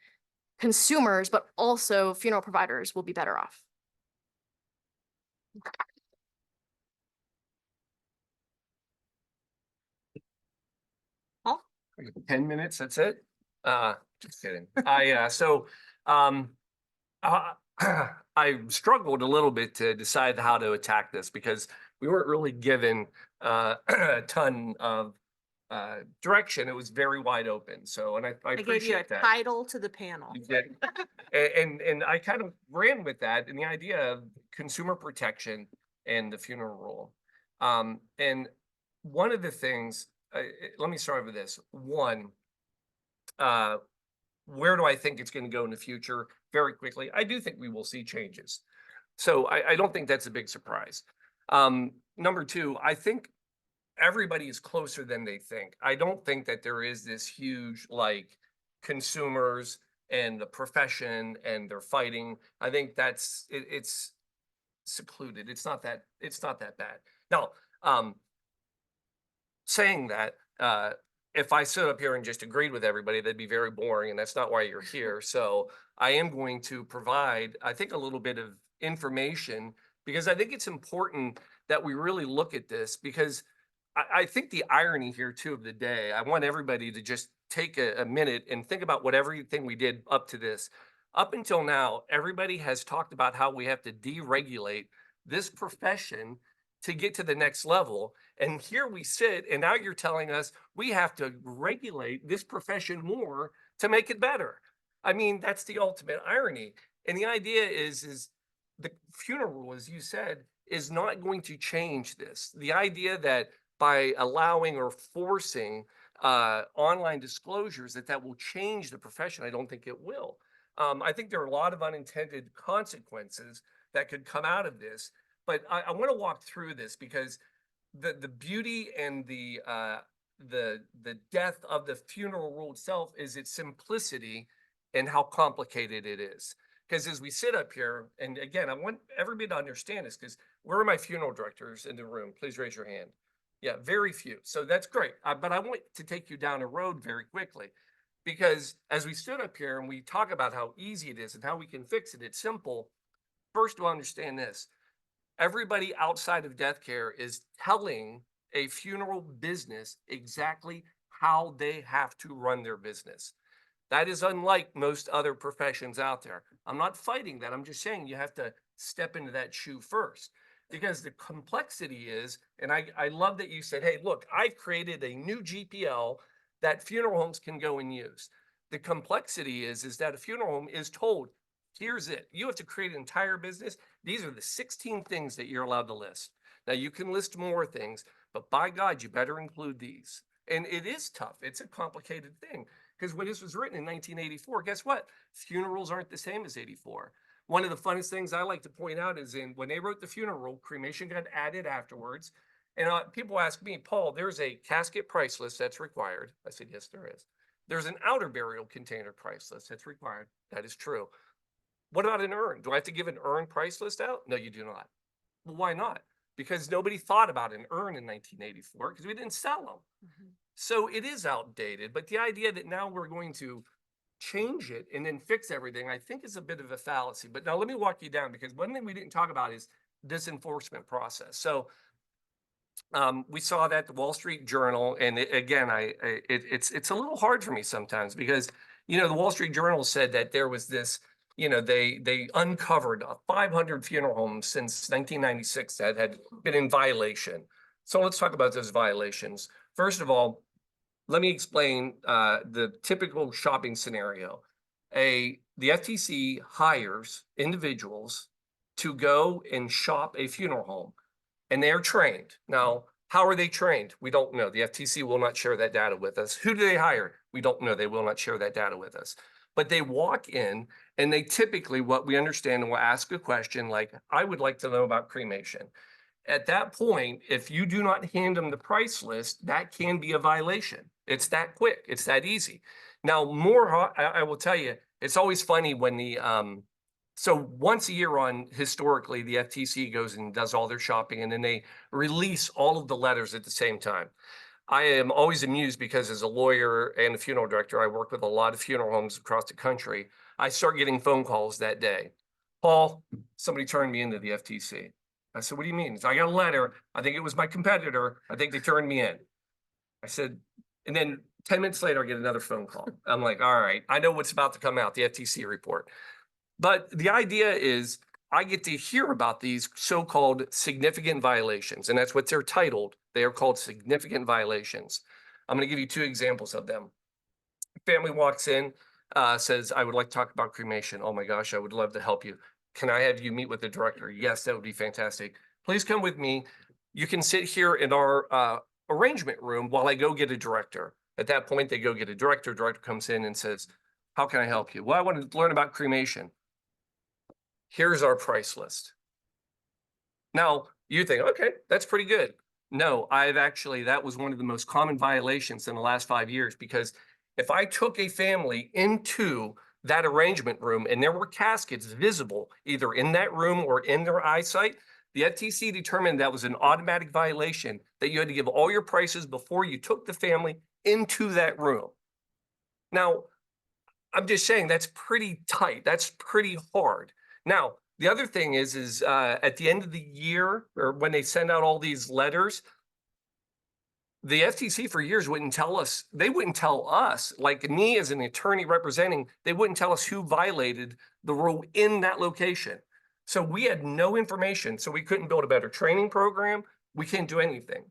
consumers, but also funeral providers will be better off. Oh. 10 minutes, that's it? Just kidding. I struggled a little bit to decide how to attack this because we weren't really given a ton of direction. It was very wide open. So, and I I gave you a appreciate that. title to the panel. You did. And I kind of ran with that and the idea of consumer protection and the funeral rule. And one of the things, let me start with this. One, where do I think it's going to go in the future? Very quickly, I do think we will see changes. So I don't think that's a big surprise. Number two, I think everybody is closer than they think. I don't think that there is this huge, consumers and the profession and they're fighting. I think it's secluded. It's not that bad. Now, saying that, if I stood up here and just agreed with everybody, that'd be very boring, and that's not why you're here. So I am going to provide, I think, a little bit of information because I think it's important that we really look at this because I think the irony here too of the day, I want everybody to just take a minute and think about what everything we did up to this. Up until now, everybody has talked about how we have to deregulate this profession to get to the next level. And here we sit, and now you're telling us we have to regulate this profession more to make it better. I mean, that's the ultimate irony. And the idea is the funeral rule, as you said, is not going to change this. The idea that by allowing or forcing online disclosures that will change the profession, I don't think it will. I think there are a lot of unintended consequences that could come out of this, but I want to walk through this because the beauty and the death of the funeral rule itself is its simplicity and how complicated it is. Because as we sit up here, and again, I want everybody to understand this, because where are my funeral directors in the room? Please raise your hand. Yeah, very few. So that's great. But I want to take you down a road very quickly, because as we stood up here and we talk about how easy it is and how we can fix it, it's simple. First of all, understand this. Everybody outside of death care is telling a funeral business exactly how they have to run their business. That is unlike most other professions out there. I'm not fighting that. I'm just saying you have to step into that shoe first, because the complexity is, and I love that you said, hey, look, I've created a new GPL that funeral homes can go and use. The complexity is that a funeral home is told, here's it. You have to create an entire business. These are the 16 things that you're allowed to list. Now you can list more things, but by God, you better include these. And it is tough. It's a complicated thing. Because when this was written in 1984, guess what? Funerals aren't the same as 84. One of the funnest things I like to point out is when they wrote the funeral rule, cremation got added afterwards. And people ask me, Paul, there's a casket price list that's required. I said, yes, there is. There's an outer burial container price list that's required. That is true. What about an urn? Do I have to give an urn price list out? No, you do not. Well, why not? Because nobody thought about an urn in 1984 because we didn't sell them. Mm-hmm. So it is outdated, but the idea that now we're going to change it and then fix everything, I think is a bit of a fallacy. But now let me walk you down, because one thing we didn't talk about is this enforcement process. So we saw that the Wall Street Journal, and it's a little hard for me sometimes because, the Wall Street Journal said that there was this, they uncovered 500 funeral homes since 1996 that had been in violation. So let's talk about those violations. First of all, let me explain the typical shopping scenario. The FTC hires individuals to go and shop a funeral home, and they are trained. Now, how are they trained? We don't know. The FTC will not share that data with us. Who do they hire? We don't know. They will not share that data with us. But they walk in, and they typically, what we understand, will ask a question like, I would like to know about cremation. At that point, if you do not hand them the price list, that can be a violation. It's that quick. It's that easy. Now, I will tell you, it's always funny when so once a year historically, the FTC goes and does all their shopping, and then they release all of the letters at the same time. I am always amused because as a lawyer and a funeral director, I work with a lot of funeral homes across the country. I start getting phone calls that day. Paul, somebody turned me into the FTC. I said, what do you mean? So I got a letter. I think it was my competitor. I think they turned me in. I said, and then 10 minutes later, I get another phone call. I'm like, all right, I know what's about to come out, the FTC report. But the idea is I get to hear about these so-called significant violations, and that's what they're titled. They are called significant violations. I'm going to give you 2 examples of them. Family walks in, says, I would like to talk about cremation. Oh my gosh, I would love to help you. Can I have you meet with the director? Yes, that would be fantastic. Please come with me. You can sit here in our arrangement room while I go get a director. At that point, they go get a director. Director comes in and says, how can I help you? Well, I want to learn about cremation. Here's our price list. Now, you think, okay, that's pretty good. No, that was one of the most common violations in the last 5 years, because if I took a family into that arrangement room and there were caskets visible either in that room or in their eyesight, the FTC determined that was an automatic violation, that you had to give all your prices before you took the family into that room. Now, I'm just saying that's pretty tight. That's pretty hard. Now, the other thing is at the end of the year, or when they send out all these letters, the FTC for years wouldn't tell us. They wouldn't tell us, like me as an attorney representing, they wouldn't tell us who violated the rule in that location. So we had no information. So we couldn't build a better training program. We can't do anything.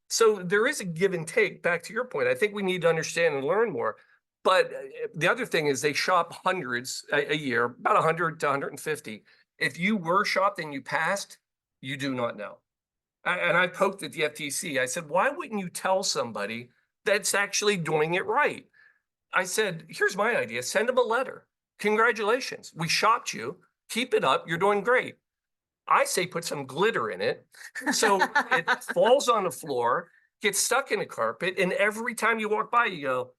So there is a give and take. Back to your point, I think we need to understand and learn more. But the other thing is they shop hundreds a year, about 100 to 150. If you were shopped and you passed, You do not know. And I poked at the FTC. I said, why wouldn't you tell somebody that's actually doing it right? I said, here's my idea. Send them a letter. Congratulations. We shopped you. Keep it up. You're doing great. I say put some glitter in it so it falls on the floor, gets stuck in the carpet, and every time you walk by, you go,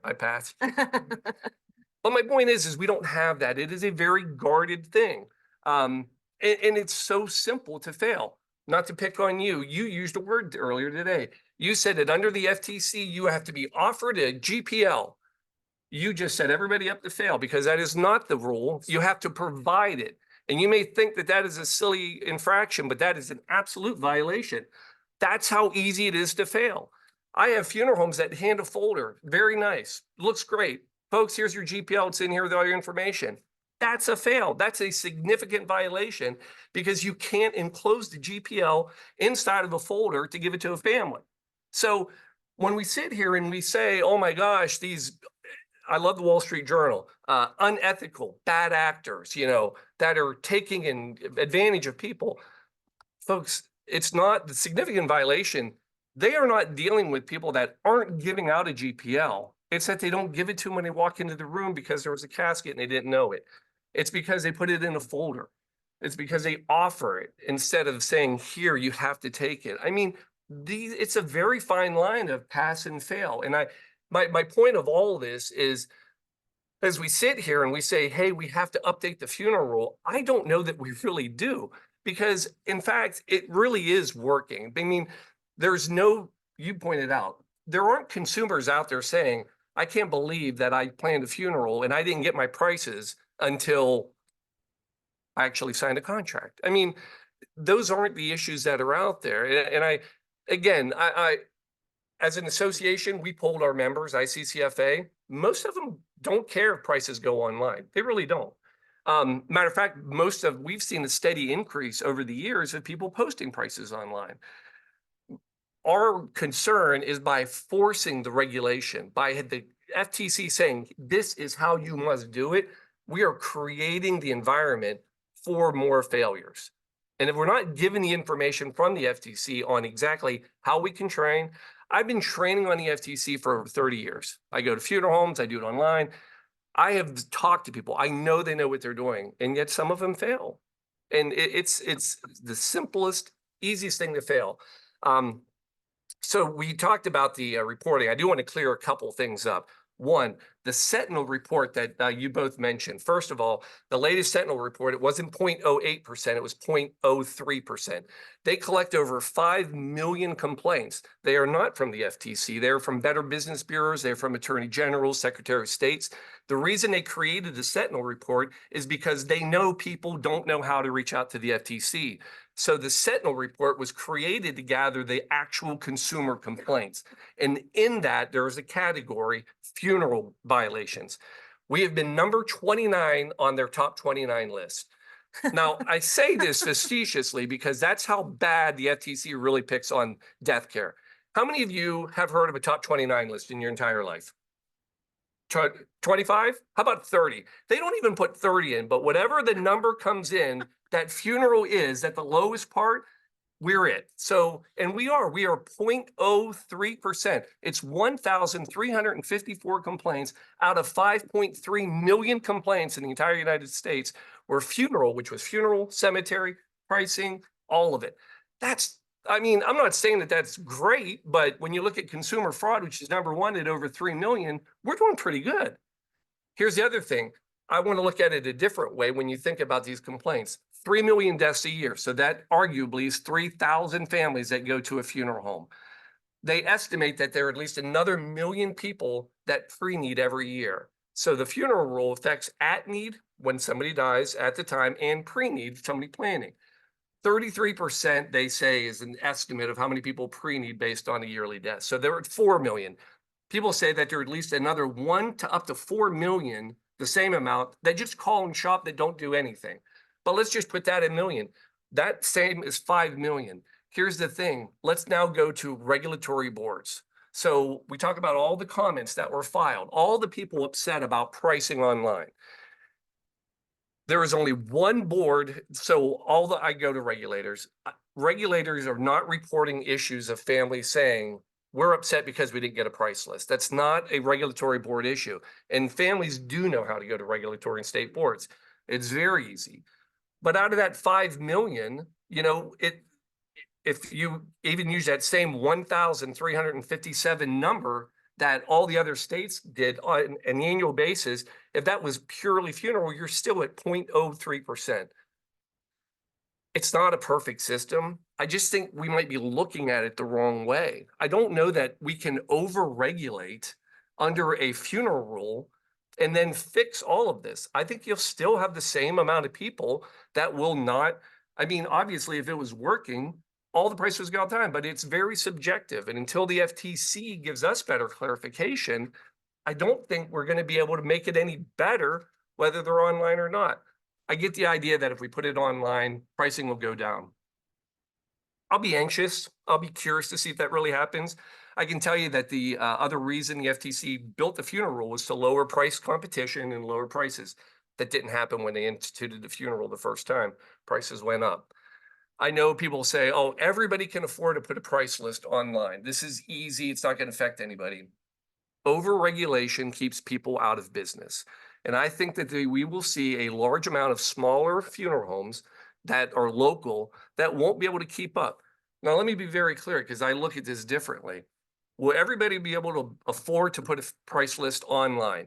I passed. But my point is we don't have that. It is a very guarded thing. And it's so simple to fail. Not to pick on you. You used a word earlier today. You said that under the FTC, you have to be offered a GPL. You just set everybody up to fail because that is not the rule. You have to provide it. And you may think that that is a silly infraction, but that is an absolute violation. That's how easy it is to fail. I have funeral homes that hand a folder. Very nice. Looks great. Folks, here's your GPL. It's in here with all your information. That's a fail. That's a significant violation because you can't enclose the GPL inside of a folder to give it to a family. So when we sit here and we say, oh my gosh, I love the Wall Street Journal, unethical, bad actors, that are taking advantage of people. Folks, it's not the significant violation. They are not dealing with people that aren't giving out a GPL. It's that they don't give it to them when they walk into the room because there was a casket and they didn't know it. It's because they put it in a folder. It's because they offer it instead of saying, here, you have to take it. I mean, it's a very fine line of pass and fail. And my point of all this is, as we sit here and we say, hey, we have to update the funeral rule, I don't know that we really do, because in fact, it really is working. I mean, you pointed out, there aren't consumers out there saying, I can't believe that I planned a funeral and I didn't get my prices until I actually signed a contract. I mean, those aren't the issues that are out there. And I as an association, we polled our members, ICCFA. Most of them don't care if prices go online. They really don't. Matter of fact, we've seen a steady increase over the years of people posting prices online. Our concern is by forcing the regulation, by the FTC saying, this is how you must do it, we are creating the environment for more failures. And if we're not given the information from the FTC on exactly how we can train, I've been training on the FTC for over 30 years. I go to funeral homes, I do it online. I have talked to people. I know they know what they're doing, and yet some of them fail. And it's the simplest, easiest thing to fail. So we talked about the reporting. I do want to clear a couple things up. One, the Sentinel report that you both mentioned. First of all, the latest Sentinel report, it wasn't 0.08%, it was 0.03%. They collect over 5 million complaints. They are not from the FTC. They're from Better Business Bureaus. They're from Attorney Generals, Secretary of States. The reason they created the Sentinel report is because they know people don't know how to reach out to the FTC. So the Sentinel report was created to gather the actual consumer complaints. And in that, there is a category, funeral violations. We have been number 29 on their top 29 list. Now, I say this facetiously because that's how bad the FTC really picks on death care. How many of you have heard of a top 29 list in your entire life? 25? How about 30? They don't even put 30 in, but whatever the number comes in, that funeral is at the lowest part, we're it. So, and we are 0.03%. It's 1,354 complaints out of 5.3 million complaints in the entire United States were funeral, which was funeral, cemetery, pricing, all of it. I'm not saying that that's great, but when you look at consumer fraud, which is number one at over 3 million, we're doing pretty good. Here's the other thing. I want to look at it a different way when you think about these complaints. 3 million deaths a year. So that arguably is 3,000 families that go to a funeral home. They estimate that there are at least another 1 million people that pre-need every year. So the funeral rule affects at need when somebody dies at the time and pre-need somebody planning. 33% they say is an estimate of how many people pre-need based on a yearly death. So they're at 4 million. People say that there are at least another 1 to up to 4 million, the same amount, that just call and shop that don't do anything. But let's just put that in million. That same is 5 million. Here's the thing. Let's now go to regulatory boards. So we talk about all the comments that were filed, all the people upset about pricing online. there is only one board. So I go to regulators. Regulators are not reporting issues of families saying, we're upset because we didn't get a price list. That's not a regulatory board issue. And families do know how to go to regulatory and state boards. It's very easy. But out of that 5 million, if you even use that same 1,357 number that all the other states did on an annual basis, if that was purely funeral, you're still at 0.03%. It's not a perfect system. I just think we might be looking at it the wrong way. I don't know that we can over-regulate under a funeral rule and then fix all of this. I think you'll still have the same amount of people that will not, I mean, obviously, if it was working, all the prices go all the time, but it's very subjective. And until the FTC gives us better clarification, I don't think we're going to be able to make it any better, whether they're online or not. I get the idea that if we put it online, pricing will go down. I'll be anxious. I'll be curious to see if that really happens. I can tell you that the other reason the FTC built the funeral rule was to lower price competition and lower prices. That didn't happen when they instituted the funeral the first time. Prices went up. I know people say, oh, everybody can afford to put a price list online. This is easy. It's not going to affect anybody. Over-regulation keeps people out of business. And I think that we will see a large amount of smaller funeral homes that are local that won't be able to keep up. Now, let me be very clear because I look at this differently. Will everybody be able to afford to put a price list online?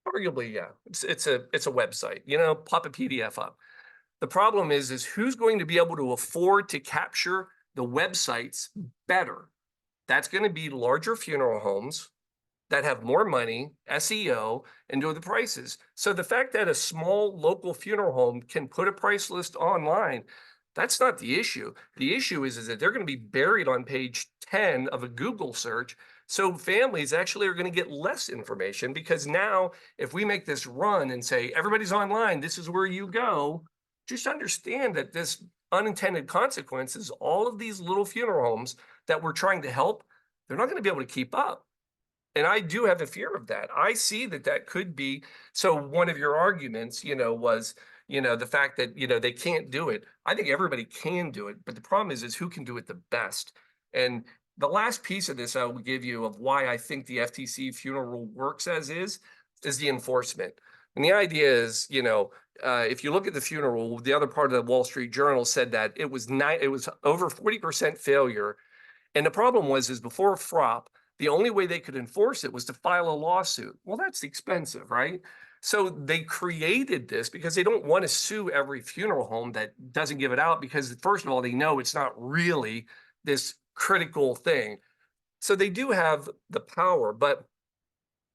Arguably, yeah. It's a website, pop a PDF up. The problem is who's going to be able to afford to capture the websites better? That's going to be larger funeral homes that have more money, SEO, and do the prices. So the fact that a small local funeral home can put a price list online, that's not the issue. The issue is that they're going to be buried on page 10 of a Google search. So families actually are going to get less information because now if we make this run and say, everybody's online, this is where you go, just understand that this unintended consequences, all of these little funeral homes that we're trying to help, they're not going to be able to keep up. And I do have a fear of that. I see that could be. So one of your arguments, was, the fact that, they can't do it. I think everybody can do it. But the problem is who can do it the best. And the last piece of this I will give you of why I think the FTC funeral rule works as is the enforcement. And the idea is, if you look at the funeral rule, the other part of the Wall Street Journal said that it was over 40% failure. And the problem is before FROP, the only way they could enforce it was to file a lawsuit. Well, that's expensive, right? So they created this because they don't want to sue every funeral home that doesn't give it out because, first of all, they know it's not really this critical thing. So they do have the power, but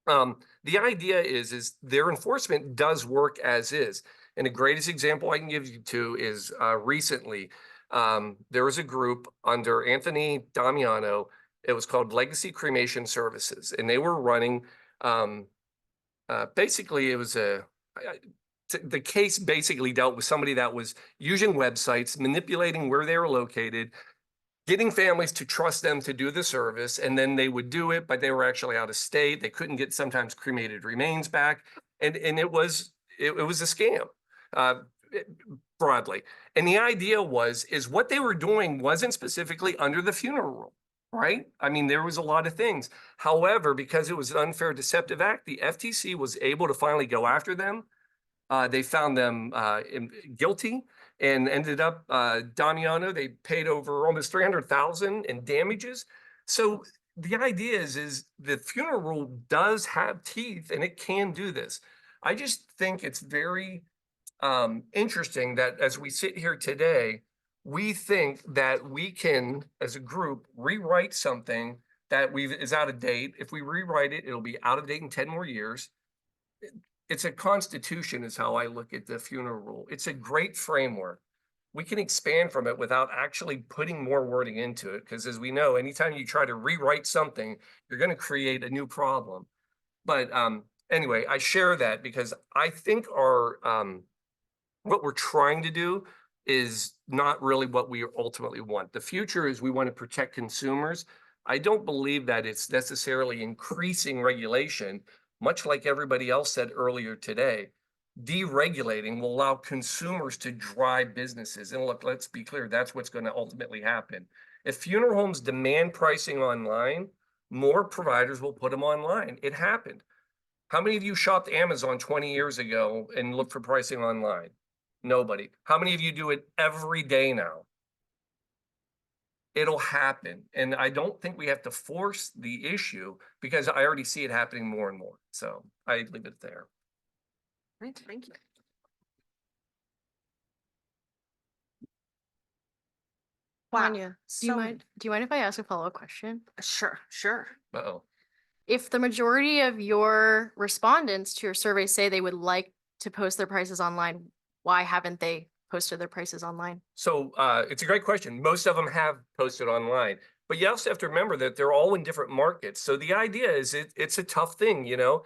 the idea is their enforcement does work as is. And the greatest example I can give you to is recently, there was a group under Anthony Damiano. It was called Legacy Cremation Services, and they were running, basically it was the case basically dealt with somebody that was using websites, manipulating where they were located, getting families to trust them to do the service, and then they would do it, but they were actually out of state. They couldn't get sometimes cremated remains back, and it was a scam, broadly. And the idea is what they were doing wasn't specifically under the funeral rule. Right? I mean, there was a lot of things. However, because it was an unfair deceptive act, the FTC was able to finally go after them. They found them guilty and ended up, Damiano, they paid over almost $300,000 in damages. So the idea is the funeral rule does have teeth and it can do this. I just think it's very interesting that as we sit here today, we think that we can, as a group, rewrite something that is out of date. If we rewrite it, it'll be out of date in 10 more years. It's a constitution is how I look at the funeral rule. It's a great framework. We can expand from it without actually putting more wording into it. Because as we know, anytime you try to rewrite something, you're going to create a new problem. But anyway, I share that because I think what we're trying to do is not really what we ultimately want. The future is we want to protect consumers. I don't believe that it's necessarily increasing regulation, much like everybody else said earlier today. deregulating will allow consumers to drive businesses. And look, let's be clear, that's what's going to ultimately happen. If funeral homes demand pricing online, more providers will put them online. It happened. How many of you shopped Amazon 20 years ago and looked for pricing online? Nobody. How many of you do it every day now? It'll happen. And I don't think we have to force the issue because I already see it happening more and more. So I leave it there. Right, thank you. Wow. Tanya, do you So- mind if I ask a follow-up question? Sure, sure. Uh-oh. If the majority of your respondents to your survey say they would like to post their prices online, why haven't they posted their prices online? So it's a great question. Most of them have posted online, but you also have to remember that they're all in different markets. So the idea is it's a tough thing, you know?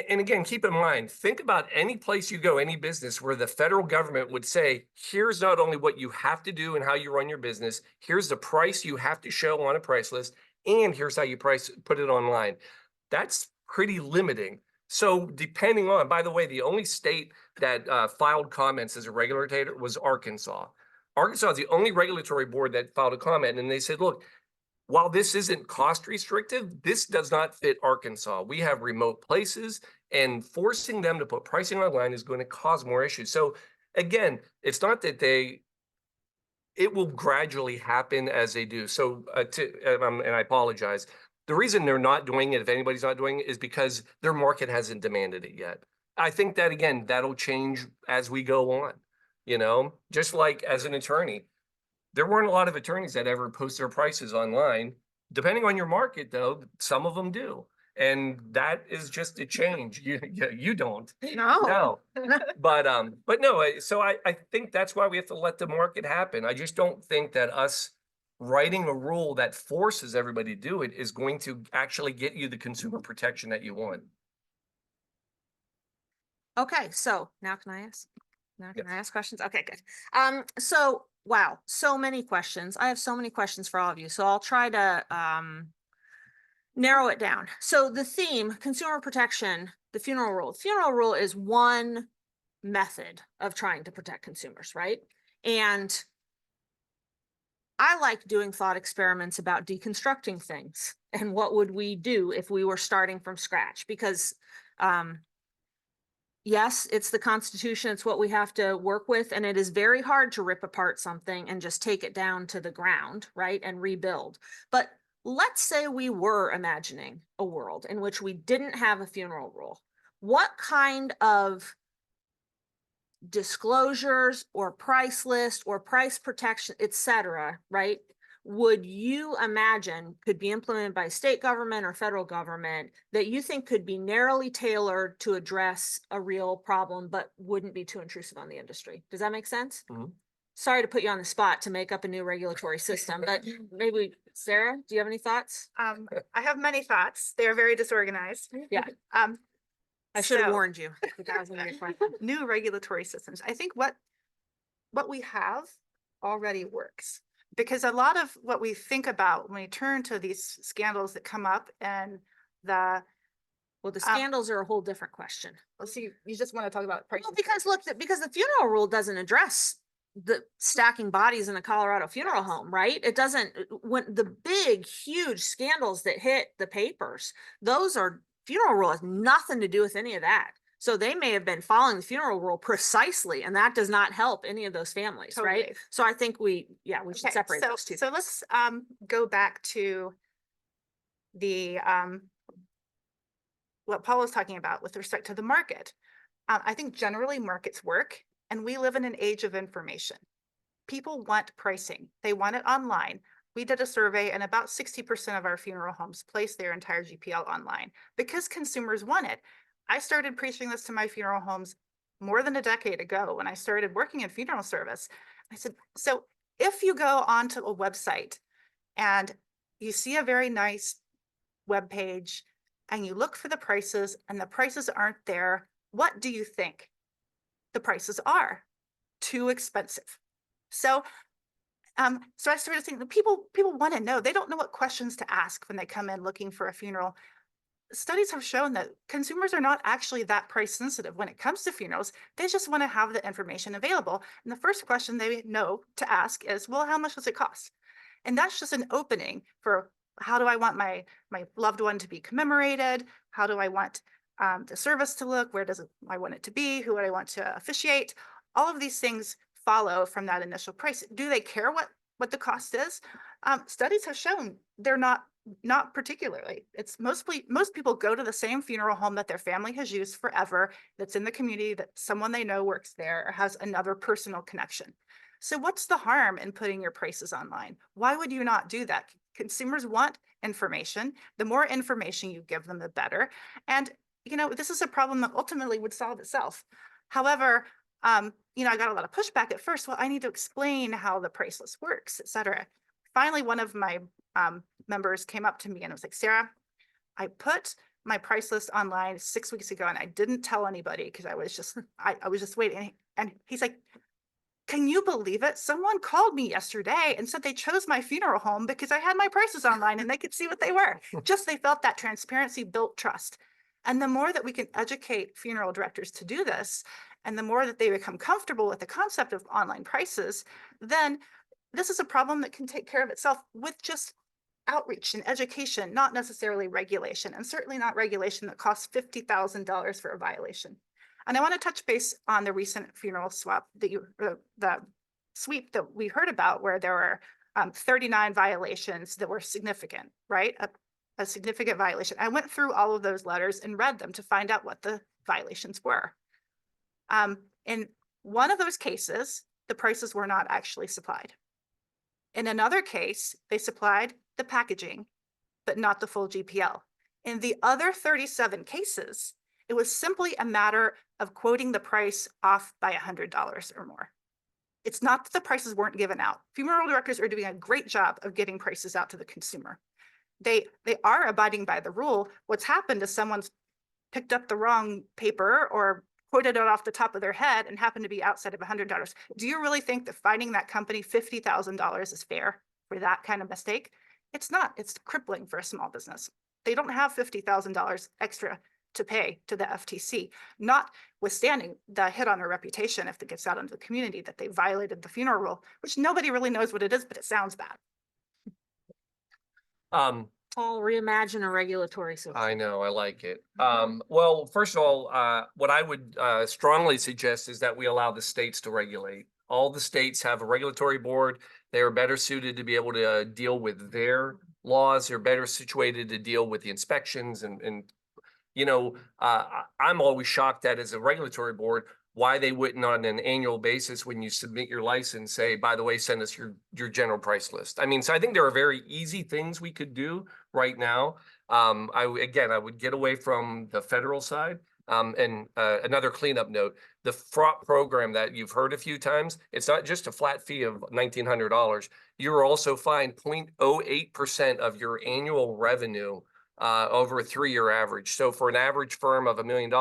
And again, keep in mind, think about any place you go, any business where the federal government would say, here's not only what you have to do and how you run your business, here's the price you have to show on a price list, and here's how you put it online. That's pretty limiting. So depending on, by the way, the only state that filed comments as a regulator was Arkansas. Arkansas is the only regulatory board that filed a comment, and they said, look, while this isn't cost restrictive, this does not fit Arkansas. We have remote places, and forcing them to put pricing online is going to cause more issues. So again, it's not that it will gradually happen as they do. So and I apologize. The reason they're not doing it, if anybody's not doing it, is because their market hasn't demanded it yet. I think that, again, that'll change as we go on, you know, just like as an attorney. There weren't a lot of attorneys that ever post their prices online. Depending on your market, though, some of them do. And that is just a change. You don't. No. No. But no, so I think that's why we have to let the market happen. I just don't think that us writing a rule that forces everybody to do it is going to actually get you the consumer protection that you want. Okay, so now can I ask? Now can Yes. I ask questions? Okay, good. So wow, so many questions. I have so many questions for all of you. So I'll try to narrow it down. So the theme, consumer protection, the funeral rule. Funeral rule is one method of trying to protect consumers, right? And I like doing thought experiments about deconstructing things and what would we do if we were starting from scratch, because yes, it's the Constitution, it's what we have to work with, and it is very hard to rip apart something and just take it down to the ground, right, and rebuild. But let's say we were imagining a world in which we didn't have a funeral rule. What kind of disclosures or price list or price protection, etc., right, would you imagine could be implemented by state government or federal government that you think could be narrowly tailored to address a real problem but wouldn't be too intrusive on the industry? Does that make sense? Mhm. Sorry to put you on the spot to make up a new regulatory system, but maybe Sarah, do you have any thoughts? I have many thoughts. They are very disorganized. Yeah. I should have so- warned you. That was gonna be a question. New regulatory systems. I think what we have already works, because a lot of what we think about when we turn to these scandals that come up and the, Well, the scandals are a whole different question. let's see, you just want to talk about prices. Well, because look, because the funeral rule doesn't address the stacking bodies in the Colorado funeral home, right? It doesn't, when the big, huge scandals that hit the papers, those are, funeral rule has nothing to do with any of that. So they may have been following the funeral rule precisely, and that does not help any of those families, right? Totally. So I think we should Okay, separate so, those two. So let's go back to the what Paul was talking about with respect to the market. I think generally markets work, and we live in an age of information. People want pricing. They want it online. We did a survey, and about 60% of our funeral homes place their entire GPL online because consumers want it. I started preaching this to my funeral homes more than a decade ago when I started working in funeral service. I said, so if you go onto a website and you see a very nice web page and you look for the prices and the prices aren't there, what do you think? The prices are too expensive. So so I started thinking, people want to know. They don't know what questions to ask when they come in looking for a funeral. studies have shown that consumers are not actually that price sensitive when it comes to funerals. They just want to have the information available. And the first question they know to ask is, well, how much does it cost? And that's just an opening for how do I want my loved one to be commemorated? How do I want the service to look? Where does I want it to be? Who would I want to officiate? All of these things follow from that initial price. Do they care what the cost is? Studies have shown they're not particularly. It's most people go to the same funeral home that their family has used forever, that's in the community, that someone they know works there or has another personal connection. So what's the harm in putting your prices online? Why would you not do that? Consumers want information. The more information you give them, the better. And, this is a problem that ultimately would solve itself. However, I got a lot of pushback at first. Well, I need to explain how the price list works, et cetera. Finally, one of my members came up to me and was like, Sarah, I put my price list online 6 weeks ago and I didn't tell anybody because I was just waiting. And he's like, can you believe it? Someone called me yesterday and said they chose my funeral home because I had my prices online and they could see what they were. Just they felt that transparency built trust. And the more that we can educate funeral directors to do this, and the more that they become comfortable with the concept of online prices, then this is a problem that can take care of itself with just outreach and education, not necessarily regulation, and certainly not regulation that costs $50,000 for a violation. And I want to touch base on the recent funeral swap the sweep that we heard about, where there were 39 violations that were significant, right? A significant violation. I went through all of those letters and read them to find out what the violations were. In one of those cases, the prices were not actually supplied. In another case, they supplied the packaging, but not the full GPL. In the other 37 cases, it was simply a matter of quoting the price off by $100 or more. It's not that the prices weren't given out. Funeral directors are doing a great job of getting prices out to the consumer. They are abiding by the rule. What's happened is someone's picked up the wrong paper or quoted it off the top of their head and happened to be outside of $100. Do you really think that finding that company $50,000 is fair for that kind of mistake? It's not. It's crippling for a small business. They don't have $50,000 extra to pay to the FTC, notwithstanding the hit on their reputation if it gets out into the community that they violated the funeral rule, which nobody really knows what it is, but it sounds bad. Paul, reimagine a regulatory system. I know, I like it. Well, first of all, what I would strongly suggest is that we allow the states to regulate. All the states have a regulatory board. They are better suited to be able to deal with their laws. They're better situated to deal with the inspections and I'm always shocked that as a regulatory board, why they wouldn't on an annual basis when you submit your license say, by the way, send us your general price list. I mean, so I think there are very easy things we could do right now. I would get away from the federal side. And another cleanup note, the FROP program that you've heard a few times, it's not just a flat fee of $1,900. You're also fined 0.08% of your annual revenue over a 3-year average. So for an average firm of $1 million,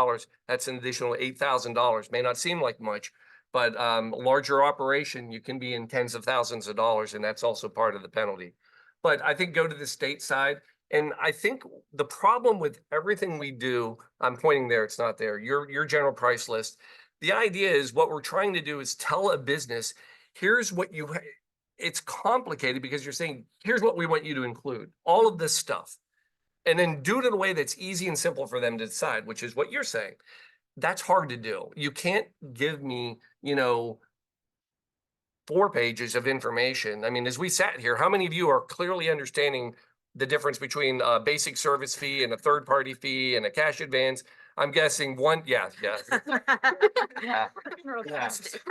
that's an additional $8,000. May not seem like much, but a larger operation, you can be in tens of thousands of dollars, and that's also part of the penalty. But I think go to the state side. And I think the problem with everything we do, I'm pointing there, it's not there, your general price list. The idea is what we're trying to do is tell a business, here's what it's complicated because you're saying, here's what we want you to include, all of this stuff. And then do it in a way that's easy and simple for them to decide, which is what you're saying. That's hard to do. You can't give me, 4 pages of information. I mean, as we sat here, how many of you are clearly understanding the difference between a basic service fee and a third-party fee and a cash advance? I'm guessing one, yeah. Kind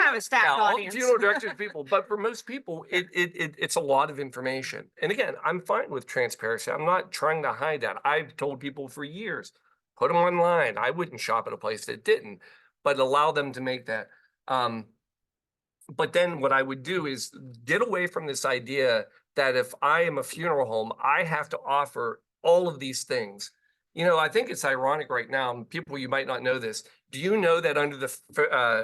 of a stacked All audience. funeral directors, people, but for most people, it's a lot of information. And again, I'm fine with transparency. I'm not trying to hide that. I've told people for years, put them online. I wouldn't shop at a place that didn't, but allow them to make that. But then what I would do is get away from this idea that if I am a funeral home, I have to offer all of these things. I think it's ironic right now, and people, you might not know this. Do you know that under the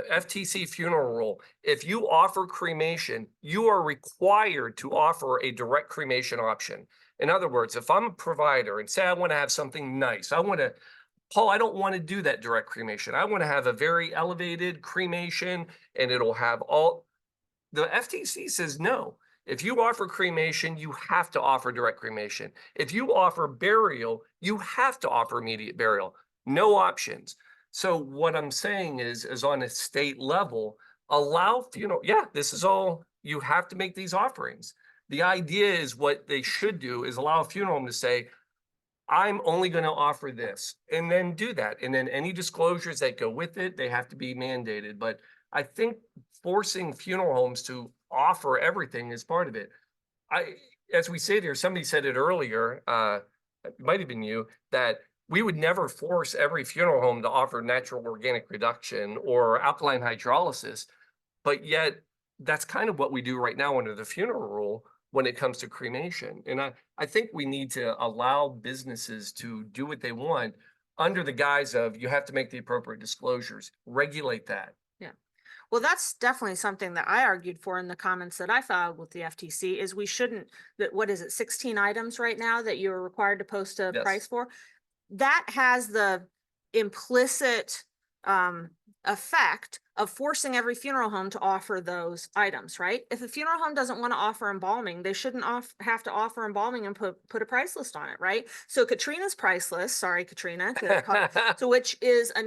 FTC funeral rule, if you offer cremation, you are required to offer a direct cremation option? In other words, if I'm a provider and say I want to have something nice, Paul, I don't want to do that direct cremation. I want to have a very elevated cremation and it'll have the FTC says no. If you offer cremation, you have to offer direct cremation. If you offer burial, you have to offer immediate burial. No options. So what I'm saying is on a state level, allow funeral. Yeah, this is all, you have to make these offerings. The idea is what they should do is allow a funeral home to say, I'm only going to offer this, and then do that. And then any disclosures that go with it, they have to be mandated. But I think forcing funeral homes to offer everything is part of it. As we say here, somebody said it earlier, it might have been you, that we would never force every funeral home to offer natural organic reduction or alkaline hydrolysis. But yet that's kind of what we do right now under the funeral rule when it comes to cremation. And I think we need to allow businesses to do what they want under the guise of you have to make the appropriate disclosures, regulate that. Well, that's definitely something that I argued for in the comments that I filed with the FTC is we shouldn't, what is it, 16 items right now that you're required to post a Yes. price for? That has the implicit effect of forcing every funeral home to offer those items, right? If a funeral home doesn't want to offer embalming, they shouldn't have to offer embalming and put a price list on it, right? So Katrina's price list, sorry, Katrina, so which is a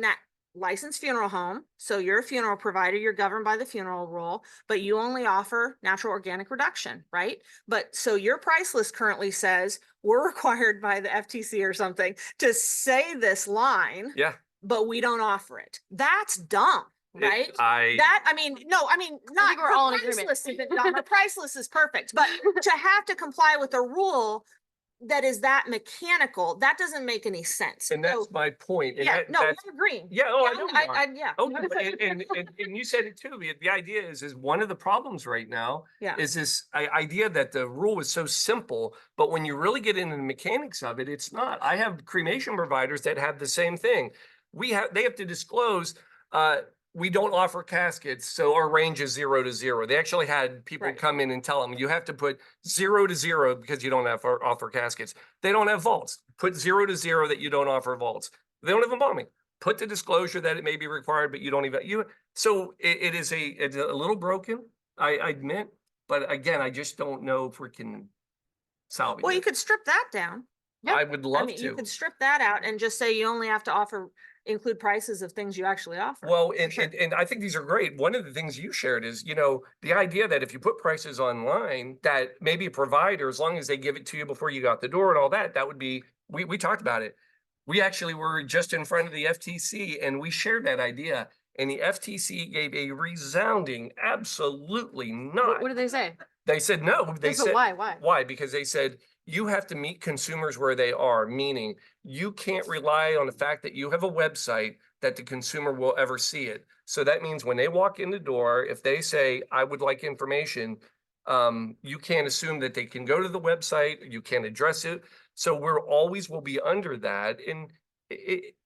licensed funeral home. So you're a funeral provider, you're governed by the funeral rule, but you only offer natural organic reduction, right? But so your price list currently says we're required by the FTC or something to say this line, Yeah. but we don't offer it. That's dumb, right? I Not think we're all in her price agreement. list isn't dumb. Her price list is perfect, but to have to comply with a rule that is that mechanical, that doesn't make any sense. and that's So, my point. And yeah, that- no, that's, we're agreeing. yeah, oh, I Yeah, know. yeah. Oh, but- and you said it too. The idea is one of the problems right now Yeah. is this idea that the rule is so simple, but when you really get into the mechanics of it, it's not. I have cremation providers that have the same thing. They have to disclose, we don't offer caskets, so our range is 0 to 0. They actually had people Right. come in and tell them you have to put 0 to 0 because you don't have offer caskets. They don't have vaults. Put 0 to 0 that you don't offer vaults. They don't have embalming. Put the disclosure that it may be required, but you don't even So it's a little broken, I admit, but again, I just don't know if we can salvage Well, you it. could strip that down. Yeah. I would love You to. could strip that out and just say you only have to include prices of things you actually offer. Well, for and, sure. and I think these are great. One of the things you shared is, the idea that if you put prices online, that maybe a provider, as long as they give it to you before you got the door and all that, that would be, we talked about it. We actually were just in front of the FTC and we shared that idea. And the FTC gave a resounding, absolutely not. What did they say? They said no. They Yeah, but said why? why? Because they said you have to meet consumers where they are, meaning you can't rely on the fact that you have a website that the consumer will ever see it. So that means when they walk in the door, if they say, I would like information, you can't assume that they can go to the website, you can't address it. So we're always will be under that. And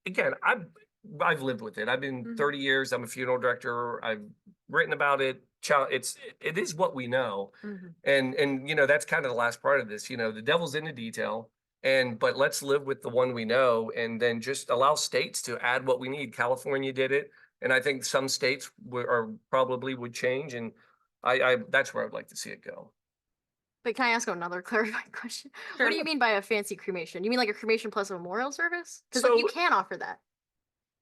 again, I've lived with it. I've been Mhm. 30 years. I'm a funeral director. I've written about it. It is what we know. Mhm. And that's kind of the last part of this, the devil's in the detail. But let's live with the one we know and then just allow states to add what we need. California did it. And I think some states probably would change. And that's where I'd like to see it go. But can I ask another clarifying question? Sure. What do you mean by a fancy cremation? You mean like a cremation plus a memorial service? Because So- you can offer that.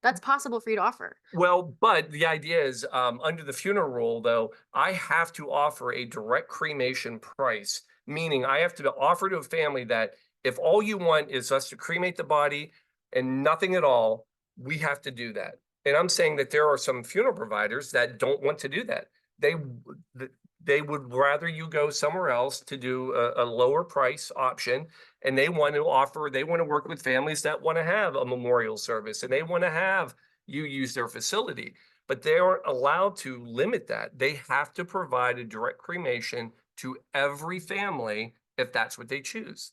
That's possible for you to offer. Well, but the idea is, under the funeral rule, though, I have to offer a direct cremation price, meaning I have to offer to a family that if all you want is us to cremate the body and nothing at all, we have to do that. And I'm saying that there are some funeral providers that don't want to do that. They would rather you go somewhere else to do a lower price option. And they want to work with families that want to have a memorial service and they want to have you use their facility, but they aren't allowed to limit that. They have to provide a direct cremation to every family if that's what they choose.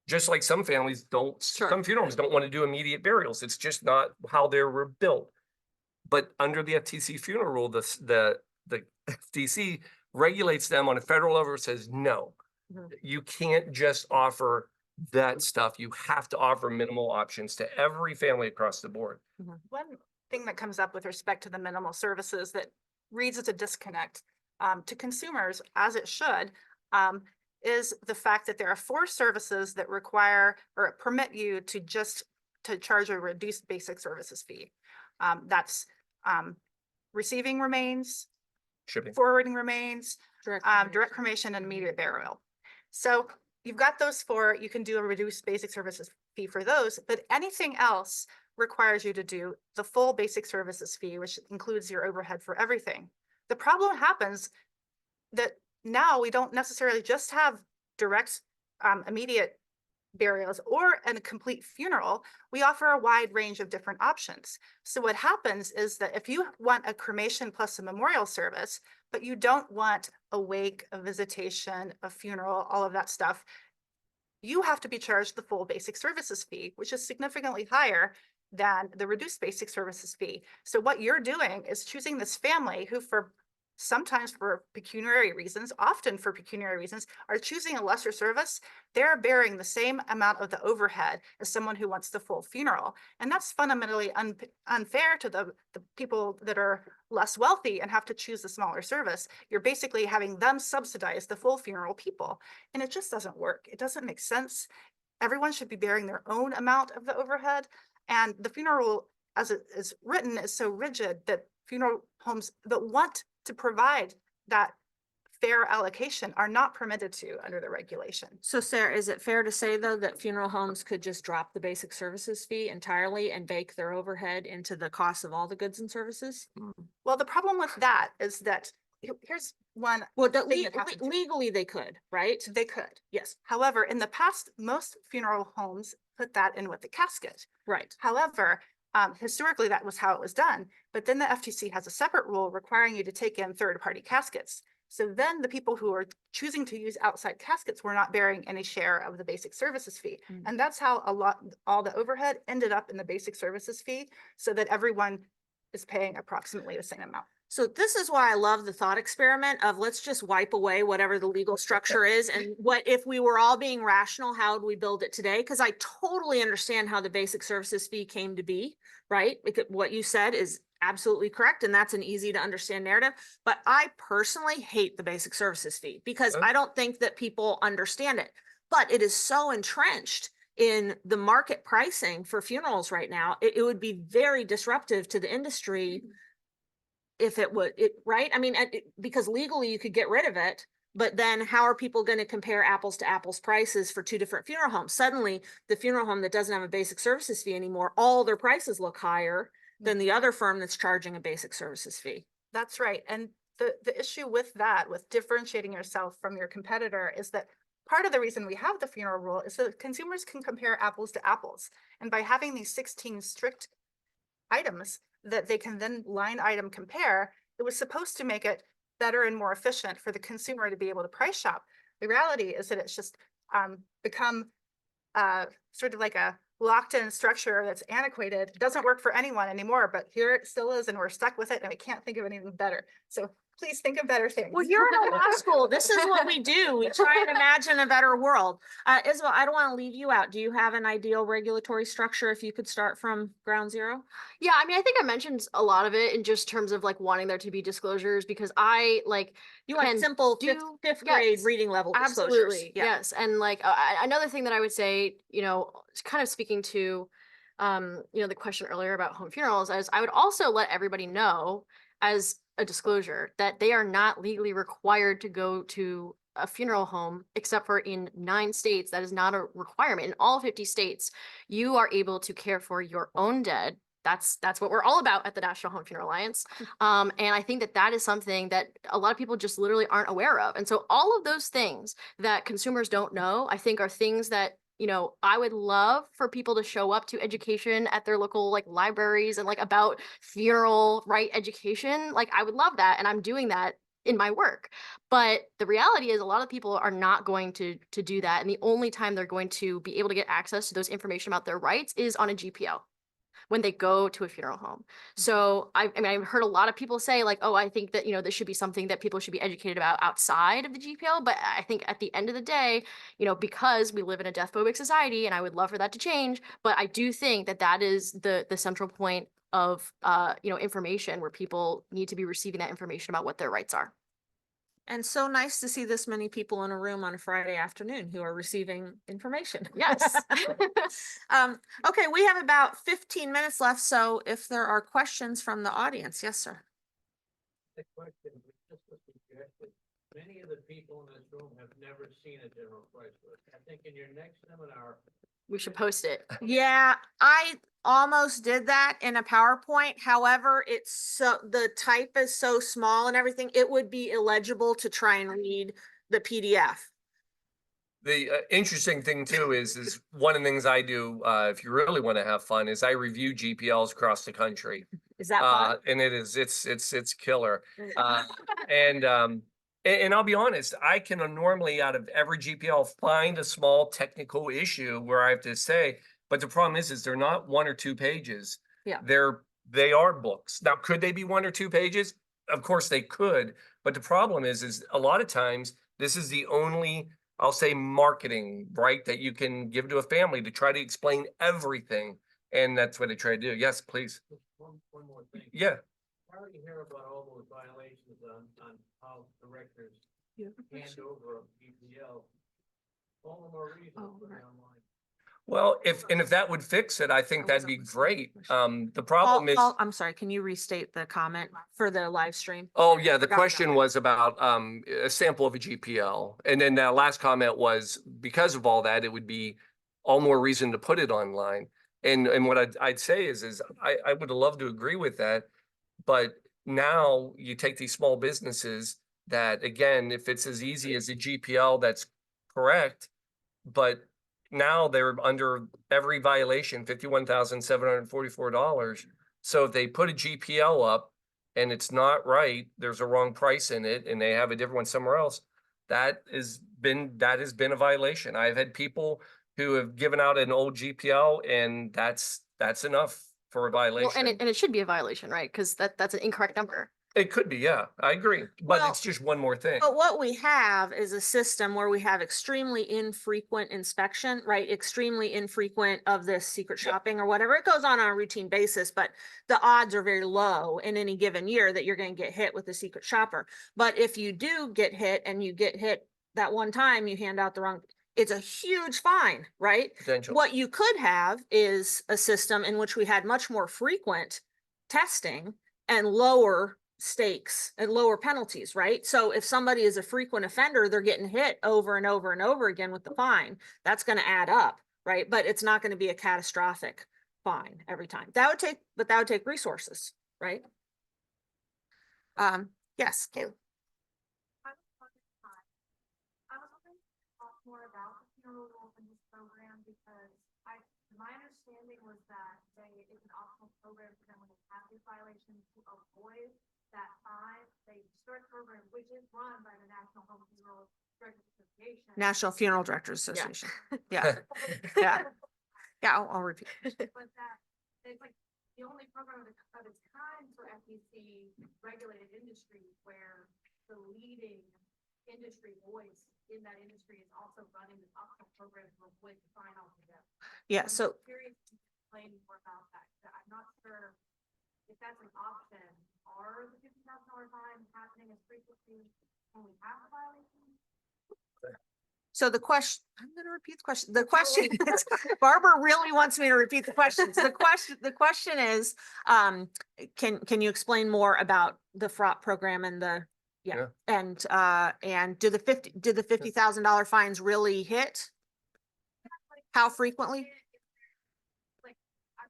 Just like some families some funerals don't want to do immediate burials. It's just not how they were built. But under the FTC funeral rule, the FTC regulates them on a federal level, says no. Mhm. You can't just offer that stuff. You have to offer minimal options to every family across the board. One thing that comes up with respect to the minimal services that reads as a disconnect to consumers, as it should, is the fact that there are 4 services that require or permit you to charge a reduced basic services fee. That's receiving remains, Shipping. forwarding remains, Direct direct cremation, and immediate burial. So you've got those 4, you can do a reduced basic services fee for those, but anything else requires you to do the full basic services fee, which includes your overhead for everything. The problem happens that now we don't necessarily just have direct immediate burials or a complete funeral. We offer a wide range of different options. So what happens is that if you want a cremation plus a memorial service, but you don't want a wake, a visitation, a funeral, all of that stuff, you have to be charged the full basic services fee, which is significantly higher than the reduced basic services fee. So what you're doing is choosing this family who sometimes for pecuniary reasons, often for pecuniary reasons, are choosing a lesser service. They're bearing the same amount of the overhead as someone who wants the full funeral. And that's fundamentally unfair to the people that are less wealthy and have to choose the smaller service. You're basically having them subsidize the full funeral people. And it just doesn't work. It doesn't make sense. Everyone should be bearing their own amount of the overhead. And the funeral, as it is written, is so rigid that funeral homes that want to provide that fair allocation are not permitted to under the regulation. So Sarah, is it fair to say though that funeral homes could just drop the basic services fee entirely and bake their overhead into the cost of all the goods and services? Well, the problem with that is that here's one. Well, thing that happened. legally they could, right? They could. Yes, However, in the past, most funeral homes put that in with the casket. right. However, historically, that was how it was done. But then the FTC has a separate rule requiring you to take in third-party caskets. So then the people who are choosing to use outside caskets were not bearing any share of the basic services fee. And that's how all the overhead ended up in the basic services fee, so that everyone is paying approximately the same amount. So this is why I love the thought experiment of let's just wipe away whatever the legal structure is. And what if we were all being rational, how would we build it today? Because I totally understand how the basic services fee came to be, right? Because what you said is absolutely correct. And that's an easy to understand narrative. But I personally hate the basic services fee because I don't think that people understand it. But it is so entrenched in the market pricing for funerals right now. It would be very disruptive to the industry if it would, right? I mean, because legally you could get rid of it, but then how are people going to compare apples to apples prices for 2 different funeral homes? Suddenly the funeral home that doesn't have a basic services fee anymore, all their prices look higher than the other firm that's charging a basic services fee. That's right. And the issue with that, with differentiating yourself from your competitor, is that part of the reason we have the funeral rule is that consumers can compare apples to apples. And by having these 16 strict items that they can then line item compare, it was supposed to make it better and more efficient for the consumer to be able to price shop. The reality is that it's just become sort of like a locked in structure that's antiquated. It doesn't work for anyone anymore, but here it still is, and we're stuck with it, and we can't think of anything better. So please think of better things. Well, you're in a law school. This is what we do. We try and imagine a better world. Isabel, I don't want to leave you out. Do you have an ideal regulatory structure if you could start from ground zero? Yeah, I mean, I think I mentioned a lot of it in just terms of like wanting there to be disclosures, because I like You want can simple do- fifth grade yes, reading level disclosures. absolutely. Yeah. Yes. And like another thing that I would say, kind of speaking to, the question earlier about home funerals, as I would also let everybody know as a disclosure that they are not legally required to go to a funeral home, except for in 9 states. That is not a requirement. In all 50 states, you are able to care for your own dead. That's what we're all about at the National Home Funeral Alliance. And I think that is something that a lot of people just literally aren't aware of. And so all of those things that consumers don't know, I think are things that I would love for people to show up to education at their local like libraries and like about funeral right education. Like I would love that. And I'm doing that in my work. But the reality is a lot of people are not going to do that. And the only time they're going to be able to get access to those information about their rights is on a GPO. when they go to a funeral home. So I mean, I've heard a lot of people say like, oh, I think that, this should be something that people should be educated about outside of the GPL. But I think at the end of the day, because we live in a death phobic society, and I would love for that to change, but I do think that that is the central point of, information where people need to be receiving that information about what their rights are. And so nice to see this many people in a room on a Friday afternoon who are receiving information. Yes. Okay, we have about 15 minutes left, so if there are questions from the audience, yes, sir. The question just was suggested. Many of the people in this room have never seen a general price list. I think in your next seminar, We should post it. Yeah, I almost did that in a PowerPoint. However, the type is so small and everything, it would be illegible to try and read the PDF. The interesting thing too is one of the things I do, if you really want to have fun, is I review GPLs across the country. Is that fun? And it's killer. And I'll be honest, I can normally out of every GPL find a small technical issue where I have to say, but the problem is they're not 1 or 2 pages. Yeah. They are books. Now, could they be 1 or 2 pages? Of course they could, but the problem is a lot of times this is the only, I'll say, marketing, right, that you can give to a family to try to explain everything. And that's what I try to do. Yes, please. just one more thing. Yeah. How do you hear about all those violations on how directors hand over a GPL? All the more reason to put it online. Well, if that would fix it, I think that'd be great. The problem is, Paul, I'm sorry, can you restate the comment for the live stream? oh yeah, the Forgot about question that. was about a sample of a GPL. And then the last comment was because of all that, it would be all more reason to put it online. And what I'd say is I would love to agree with that. But now you take these small businesses that, again, if it's as easy as a GPL, that's correct. But now they're under every violation, $51,744. So if they put a GPL up and it's not right, there's a wrong price in it and they have a different one somewhere else, that has been a violation. I've had people who have given out an old GPL and that's enough for a violation. Well, and it should be a violation, right? Because that's an incorrect number. It could be, yeah, I agree, but Well, it's just one more thing. But what we have is a system where we have extremely infrequent inspection, right? Extremely infrequent of this secret Yep. shopping or whatever. It goes on a routine basis, but the odds are very low in any given year that you're going to get hit with a secret shopper. But if you do get hit and you get hit that one time, you hand out the wrong, it's a huge fine, right? Potential. What you could have is a system in which we had much more frequent testing and lower stakes and lower penalties, right? So if somebody is a frequent offender, they're getting hit over and over and over again with the fine. That's going to add up, right? But it's not going to be a catastrophic fine every time. That would take resources, right? Yes, Kayla. I was hoping to talk more about the funeral rules in this program because my understanding was that it's an optional program for them when they have these violations to avoid that fine. They start a program which is run by the National Home Funeral Directors Association. National Funeral Directors Association. Yeah. Yeah. Yeah, I'll repeat. But that it's like the only program of its kind for FTC regulated industry where the leading industry voice in that industry is also running this optional program to avoid the fine altogether. Yeah, I'm so curious to explain more about that. I'm not sure if that's an option. Are the $50,000 fines happening as frequently when we have a violation? So the question, I'm going to repeat the question. The question is, Barbara really wants me to repeat the question. So the question is, can you explain more about the fraud program and Yeah. and do the $50,000 fines really hit? How frequently? Like,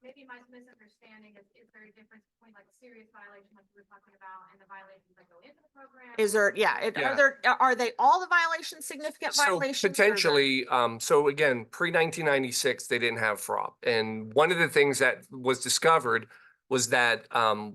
maybe my misunderstanding is there a difference between like serious violation like we were talking about and the violations that go into the program? Is there, are they all the violations significant So violations? or is there- potentially, so again, pre-1996, they didn't have fraud. And one of the things that was discovered was that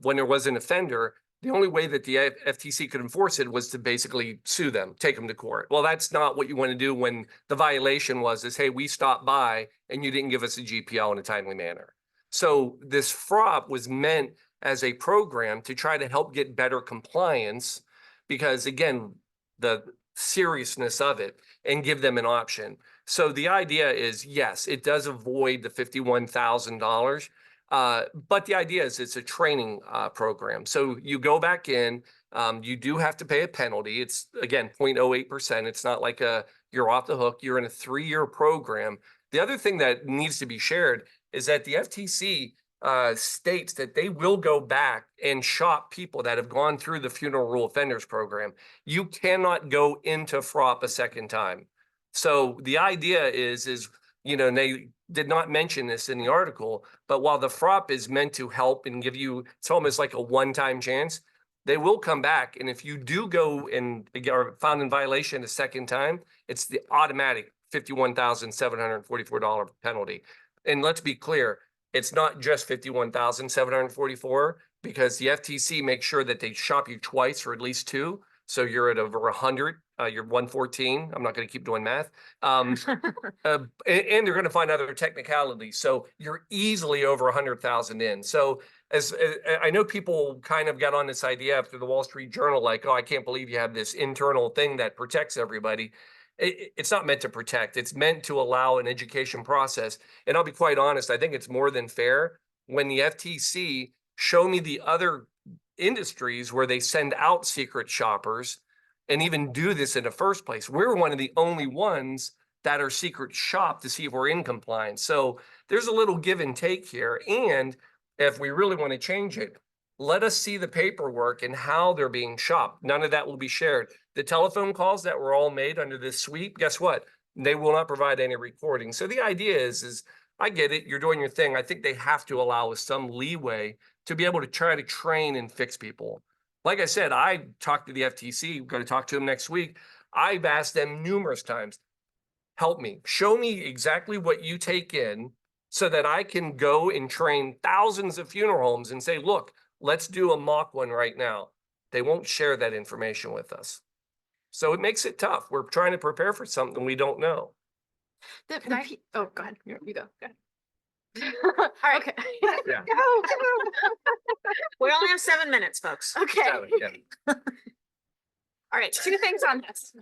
when there was an offender, the only way that the FTC could enforce it was to basically sue them, take them to court. Well, that's not what you want to do when the violation is, hey, we stopped by and you didn't give us a GPL in a timely manner. So this FROP was meant as a program to try to help get better compliance because again, the seriousness of it and give them an option. So the idea is, yes, it does avoid the $51,000. But the idea is it's a training program. So you go back in, you do have to pay a penalty. It's again 0.08%. It's not like you're off the hook. You're in a 3-year program. The other thing that needs to be shared is that the FTC states that they will go back and shop people that have gone through the funeral rule offenders program. You cannot go into FROP a second time. So the idea is, you know, and they did not mention this in the article, but while the FROP is meant to help and give you, it's almost like a one-time chance, they will come back. And if you do go and are found in violation a second time, it's the automatic $51,744 penalty. And let's be clear, it's not just $51,744 because the FTC makes sure that they shop you twice or at least 2. So you're at over 100, you're 114. I'm not going to keep doing math. And they're going to find other technicalities. So you're easily over 100,000 in. So as I know people kind of got on this idea after the Wall Street Journal, like, oh, I can't believe you have this internal thing that protects everybody. It's not meant to protect. It's meant to allow an education process. And I'll be quite honest, I think it's more than fair when the FTC show me the other industries where they send out secret shoppers and even do this in the first place. We're one of the only ones that are secret shop to see if we're in compliance. So there's a little give and take here. And if we really want to change it, let us see the paperwork and how they're being shopped. None of that will be shared. The telephone calls that were all made under this sweep, guess what? They will not provide any recording. So the idea is I get it, you're doing your thing. I think they have to allow us some leeway to be able to try to train and fix people. Like I said, I talked to the FTC, going to talk to them next week. I've asked them numerous times, help me, show me exactly what you take in so that I can go and train thousands of funeral homes and say, look, let's do a mock one right now. They won't share that information with us. So it makes it tough. We're trying to prepare for something we don't know. Oh, go ahead. You go. Go ahead. All right. Okay. Yeah. Go. We only have 7 minutes, folks. Okay. Yeah. All right, 2 things on this.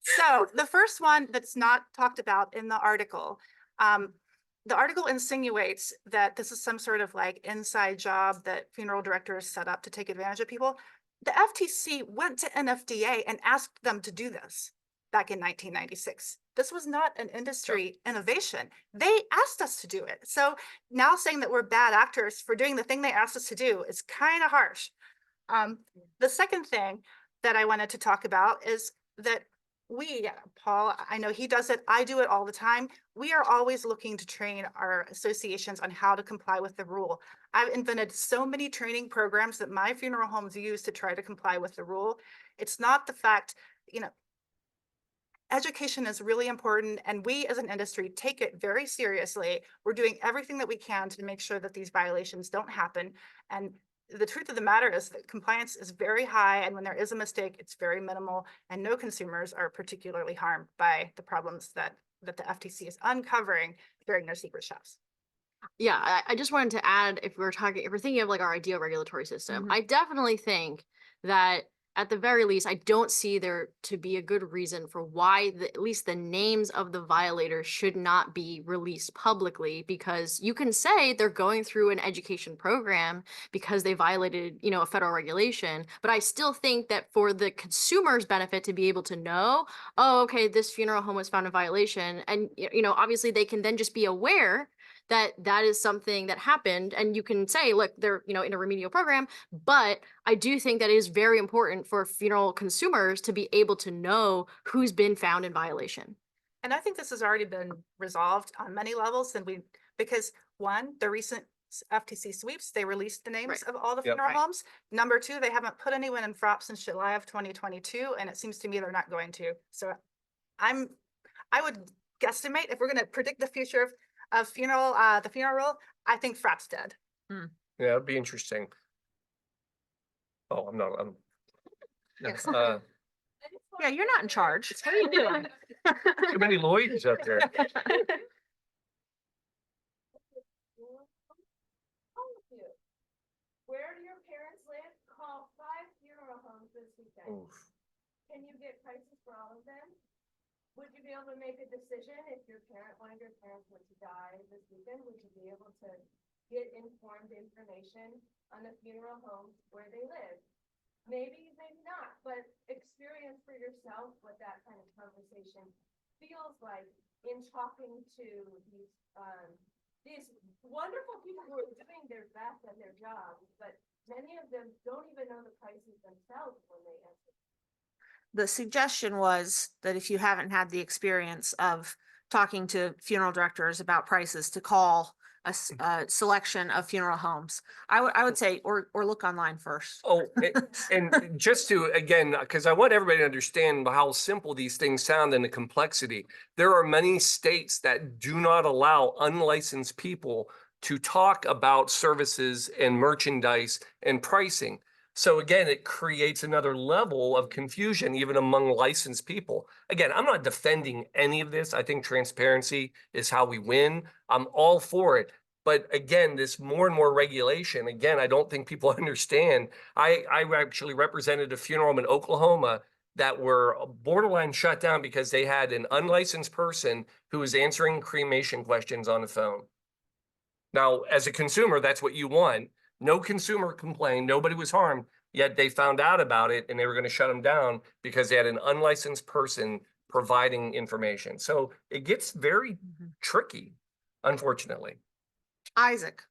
So the first one that's not talked about in the article insinuates that this is some sort of like inside job that funeral directors set up to take advantage of people. The FTC went to NFDA and asked them to do this back in 1996. This was not an industry innovation. They asked us to do it. So now saying that we're bad actors for doing the thing they asked us to do is kind of harsh. The second thing that I wanted to talk about is that Paul, I know he does it, I do it all the time. We are always looking to train our associations on how to comply with the rule. I've invented so many training programs that my funeral homes use to try to comply with the rule. It's not the fact, education is really important, and we as an industry take it very seriously. We're doing everything that we can to make sure that these violations don't happen. And the truth of the matter is that compliance is very high, and when there is a mistake, it's very minimal, and no consumers are particularly harmed by the problems that the FTC is uncovering during their secret shops. Yeah, I just wanted to add, if we're thinking of like our ideal regulatory system, I definitely think that at the very least, I don't see there to be a good reason for why at least the names of the violators should not be released publicly, because you can say they're going through an education program because they violated, a federal regulation. But I still think that for the consumer's benefit to be able to know, oh, okay, this funeral home was found in violation. And, obviously they can then just be aware that that is something that happened, and you can say, look, they're, in a remedial program. But I do think that it is very important for funeral consumers to be able to know who's been found in violation. And I think this has already been resolved on many levels, because one, the recent FTC sweeps, they released the names of all the funeral homes. Number two, they haven't put anyone in FROP since July of 2022, and it seems to me they're not going to. So I would guesstimate, if we're going to predict the future of the funeral rule, I think FROP's dead. Yeah, it'd be interesting. Oh, I'm not. Yes. Yeah, you're not in charge. What are you doing? Too many lawyers up there. you. Where do your parents live? Call 5 funeral homes this weekend. Can you get prices for all of them? Would you be able to make a decision if one of your parents were to die this weekend? Would you be able to get informed information on the funeral homes where they live? Maybe, maybe not, but experience for yourself what that kind of conversation feels like in talking to these wonderful people who are doing their best at their jobs, but many of them don't even know the prices themselves when they answer. The suggestion was that if you haven't had the experience of talking to funeral directors about prices, to call a selection of funeral homes. I would say, or look online first. Oh, and just to, again, because I want everybody to understand how simple these things sound and the complexity. There are many states that do not allow unlicensed people to talk about services and merchandise and pricing. So again, it creates another level of confusion even among licensed people. Again, I'm not defending any of this. I think transparency is how we win. I'm all for it. But again, this more and more regulation, again, I don't think people understand. I actually represented a funeral home in Oklahoma that were borderline shut down because they had an unlicensed person who was answering cremation questions on the phone. Now, as a consumer, that's what you want. No consumer complained, nobody was harmed, yet they found out about it and they were going to shut them down because they had an unlicensed person providing information. So it gets very tricky, unfortunately. Isaac.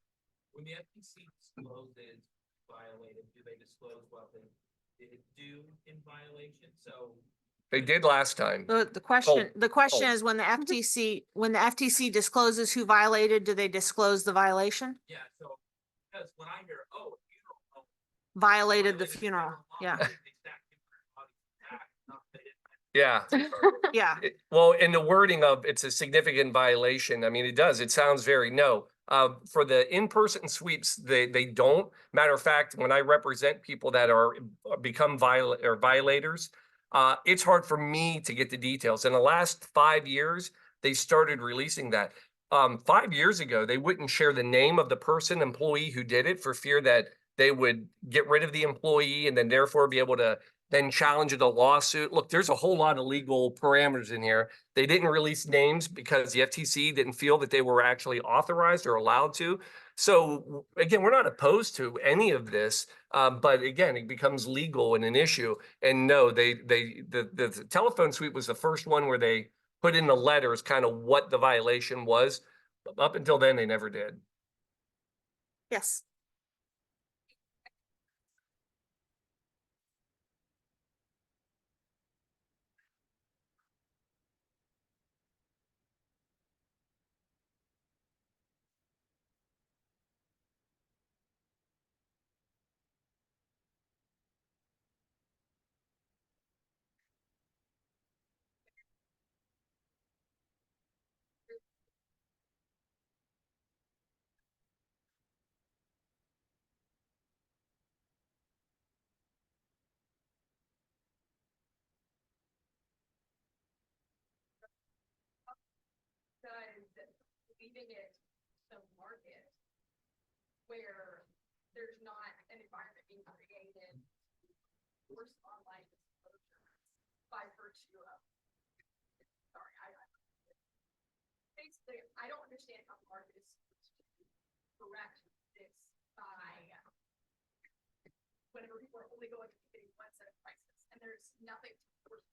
When the FTC discloses violated, do they disclose what they did do in violation? So They did last time. The question is, when the FTC discloses who violated, do they disclose the violation? yeah, so because when I hear, oh, funeral home Violated the violated funeral, law, yeah, they stack not they didn't. Yeah. yeah. Well, in the wording of it's a significant violation, I mean, it does. It sounds very no. For the in-person sweeps, they don't. Matter of fact, when I represent people that are become violators, it's hard for me to get the details. In the last 5 years, they started releasing that. 5 years ago, they wouldn't share the name of the person, employee who did it for fear that they would get rid of the employee and then therefore be able to then challenge the lawsuit. Look, there's a whole lot of legal parameters in here. They didn't release names because the FTC didn't feel that they were actually authorized or allowed to. So again, we're not opposed to any of this, but again, it becomes legal and an issue. And no, the telephone suite was the first one where they put in the letters kind of what the violation was. Up until then, they never did. Yes. Leaving it to market where there's not an environment being created for online disclosure by virtue of, sorry, basically, I don't understand how the market is supposed to correct this by whenever people are only going to be getting one set of prices and there's nothing to force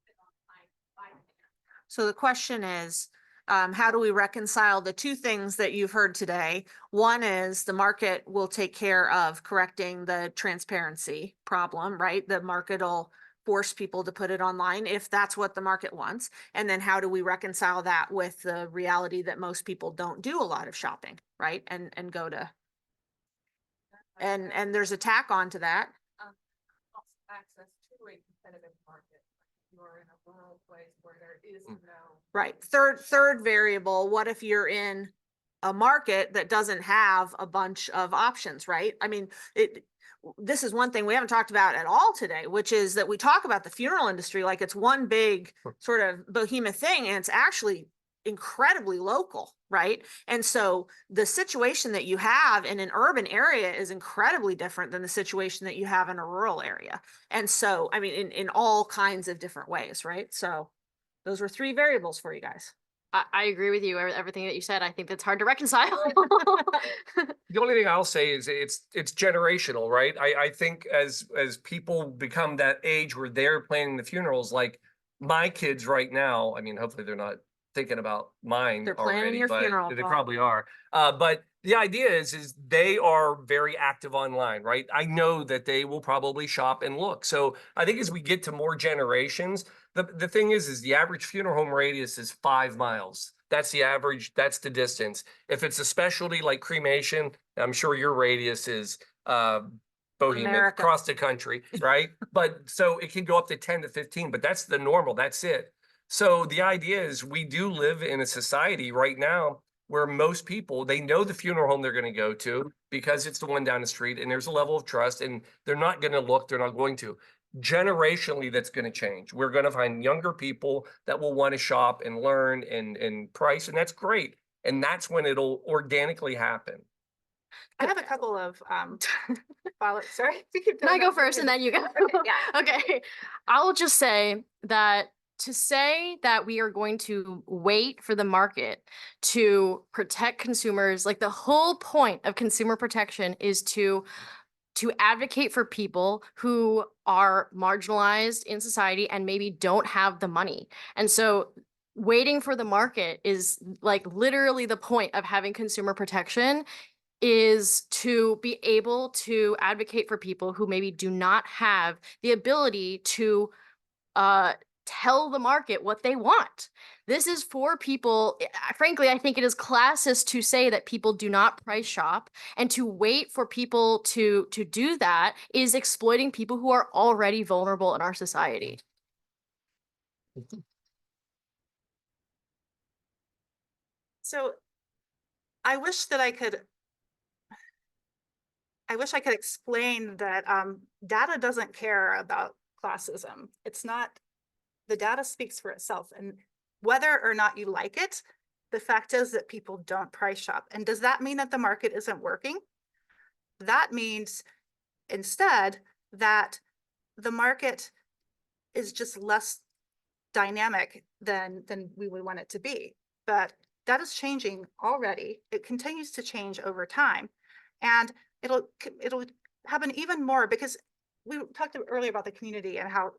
it online by hand. So the question is, how do we reconcile the two things that you've heard today? One is the market will take care of correcting the transparency problem, right? The market will force people to put it online if that's what the market wants. And then how do we reconcile that with the reality that most people don't do a lot of shopping, right? And go to, and there's a tack on to that. Also access to a competitive market. You're in a rural place where there is no. Right. Third variable, what if you're in a market that doesn't have a bunch of options, right? I mean, this is one thing we haven't talked about at all today, which is that we talk about the funeral industry like it's one big sort of behemoth thing, and it's actually incredibly local, right? And so the situation that you have in an urban area is incredibly different than the situation that you have in a rural area. And so, I mean, in all kinds of different ways, right? So those were 3 variables for you guys. I agree with you, everything that you said. I think that's hard to reconcile. The only thing I'll say is it's generational, right? I think as people become that age where they're planning the funerals, like my kids right now, I mean, hopefully they're not thinking about mine They're planning already, your but funeral, they Paul. probably are. But the idea is they are very active online, right? I know that they will probably shop and look. So I think as we get to more generations, the thing is the average funeral home radius is 5 miles. That's the average, that's the distance. If it's a specialty like cremation, I'm sure your radius is Bohemian America. across the country, right? But so it can go up to 10 to 15, but that's the normal, that's it. So the idea is we do live in a society right now where most people, they know the funeral home they're going to go to because it's the one down the street and there's a level of trust and they're not going to look, they're not going to. Generationally, that's going to change. We're going to find younger people that will want to shop and learn and price, and that's great. And that's when it'll organically happen. I have a couple of follow, sorry. we keep Can I doing go that. first and then you go? Okay, yeah. Okay. I'll just say that to say that we are going to wait for the market to protect consumers, like the whole point of consumer protection is to advocate for people who are marginalized in society and maybe don't have the money. And so waiting for the market is like literally the point of having consumer protection, is to be able to advocate for people who maybe do not have the ability to tell the market what they want. This is for people, frankly, I think it is classist to say that people do not price shop, and to wait for people to do that is exploiting people who are already vulnerable in our society. So I wish I could explain that data doesn't care about classism. It's not, the data speaks for itself. And whether or not you like it, the fact is that people don't price shop. And does that mean that the market isn't working? That means instead that the market is just less dynamic than we would want it to be. But that is changing already. It continues to change over time. And it'll happen even more because we talked earlier about the community and how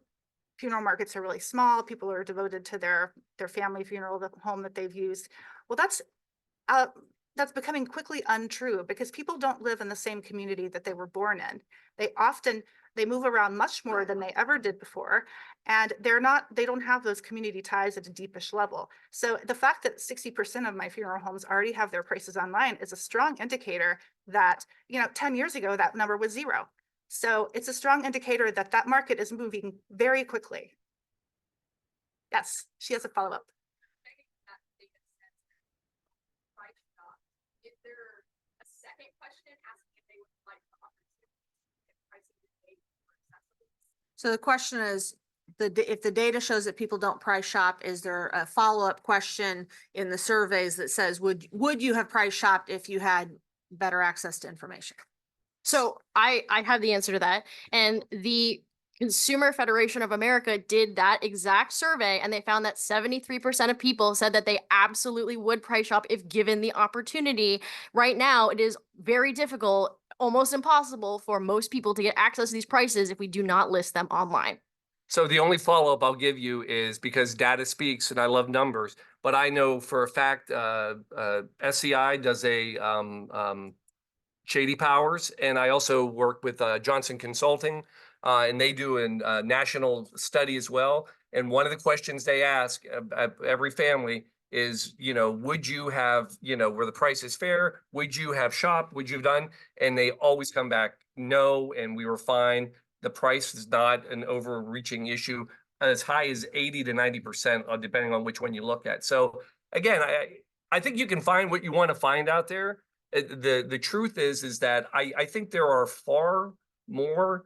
funeral markets are really small. People are devoted to their family funeral, the home that they've used. Well, that's becoming quickly untrue because people don't live in the same community that they were born in. They move around much more than they ever did before. And they don't have those community ties at a deepish level. So the fact that 60% of my funeral homes already have their prices online is a strong indicator that, 10 years ago, that number was 0. So it's a strong indicator that that market is moving very quickly. Yes, she has a follow-up. Is there a second question asking if they would like the opportunity if pricing is made more accessible? So the question is, if the data shows that people don't price shop, is there a follow-up question in the surveys that says, would you have price shopped if you had better access to information? So I have the answer to that. And the Consumer Federation of America did that exact survey, and they found that 73% of people said that they absolutely would price shop if given the opportunity. Right now, it is very difficult, almost impossible for most people to get access to these prices if we do not list them online. So the only follow-up I'll give you is because data speaks and I love numbers, but I know for a fact SCI does a Shady Powers, and I also work with Johnson Consulting, and they do a national study as well. And one of the questions they ask every family is, would you have, were the price is fair? Would you have shopped? Would you have done? And they always come back, no, and we were fine. The price is not an overreaching issue, as high as 80 to 90%, depending on which one you look at. So again, I think you can find what you want to find out there. The truth is that I think there are far more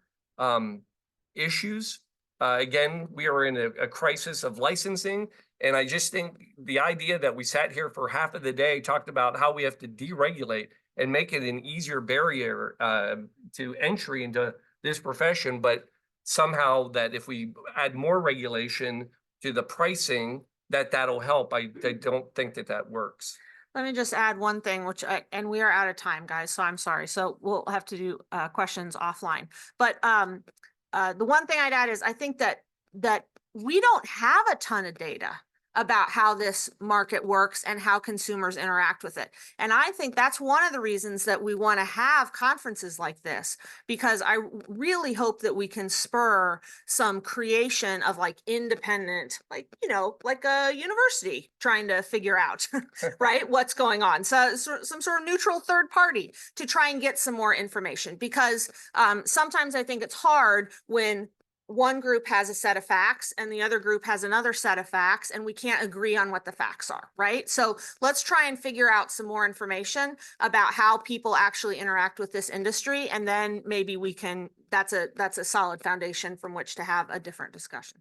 issues Again, we are in a crisis of licensing. And I just think the idea that we sat here for half of the day, talked about how we have to deregulate and make it an easier barrier to entry into this profession, but somehow that if we add more regulation to the pricing, that'll help. I don't think that works. Let me just add one thing, and we are out of time, guys, so I'm sorry. So we'll have to do questions offline. But the one thing I'd add is I think that we don't have a ton of data about how this market works and how consumers interact with it. And I think that's one of the reasons that we want to have conferences like this, because I really hope that we can spur some creation of like independent, like, you know, like a university trying to figure out, right, what's going on. So some sort of neutral third party to try and get some more information, because sometimes I think it's hard when one group has a set of facts and the other group has another set of facts and we can't agree on what the facts are, right? So let's try and figure out some more information about how people actually interact with this industry. And then maybe we can, that's a solid foundation from which to have a different discussion.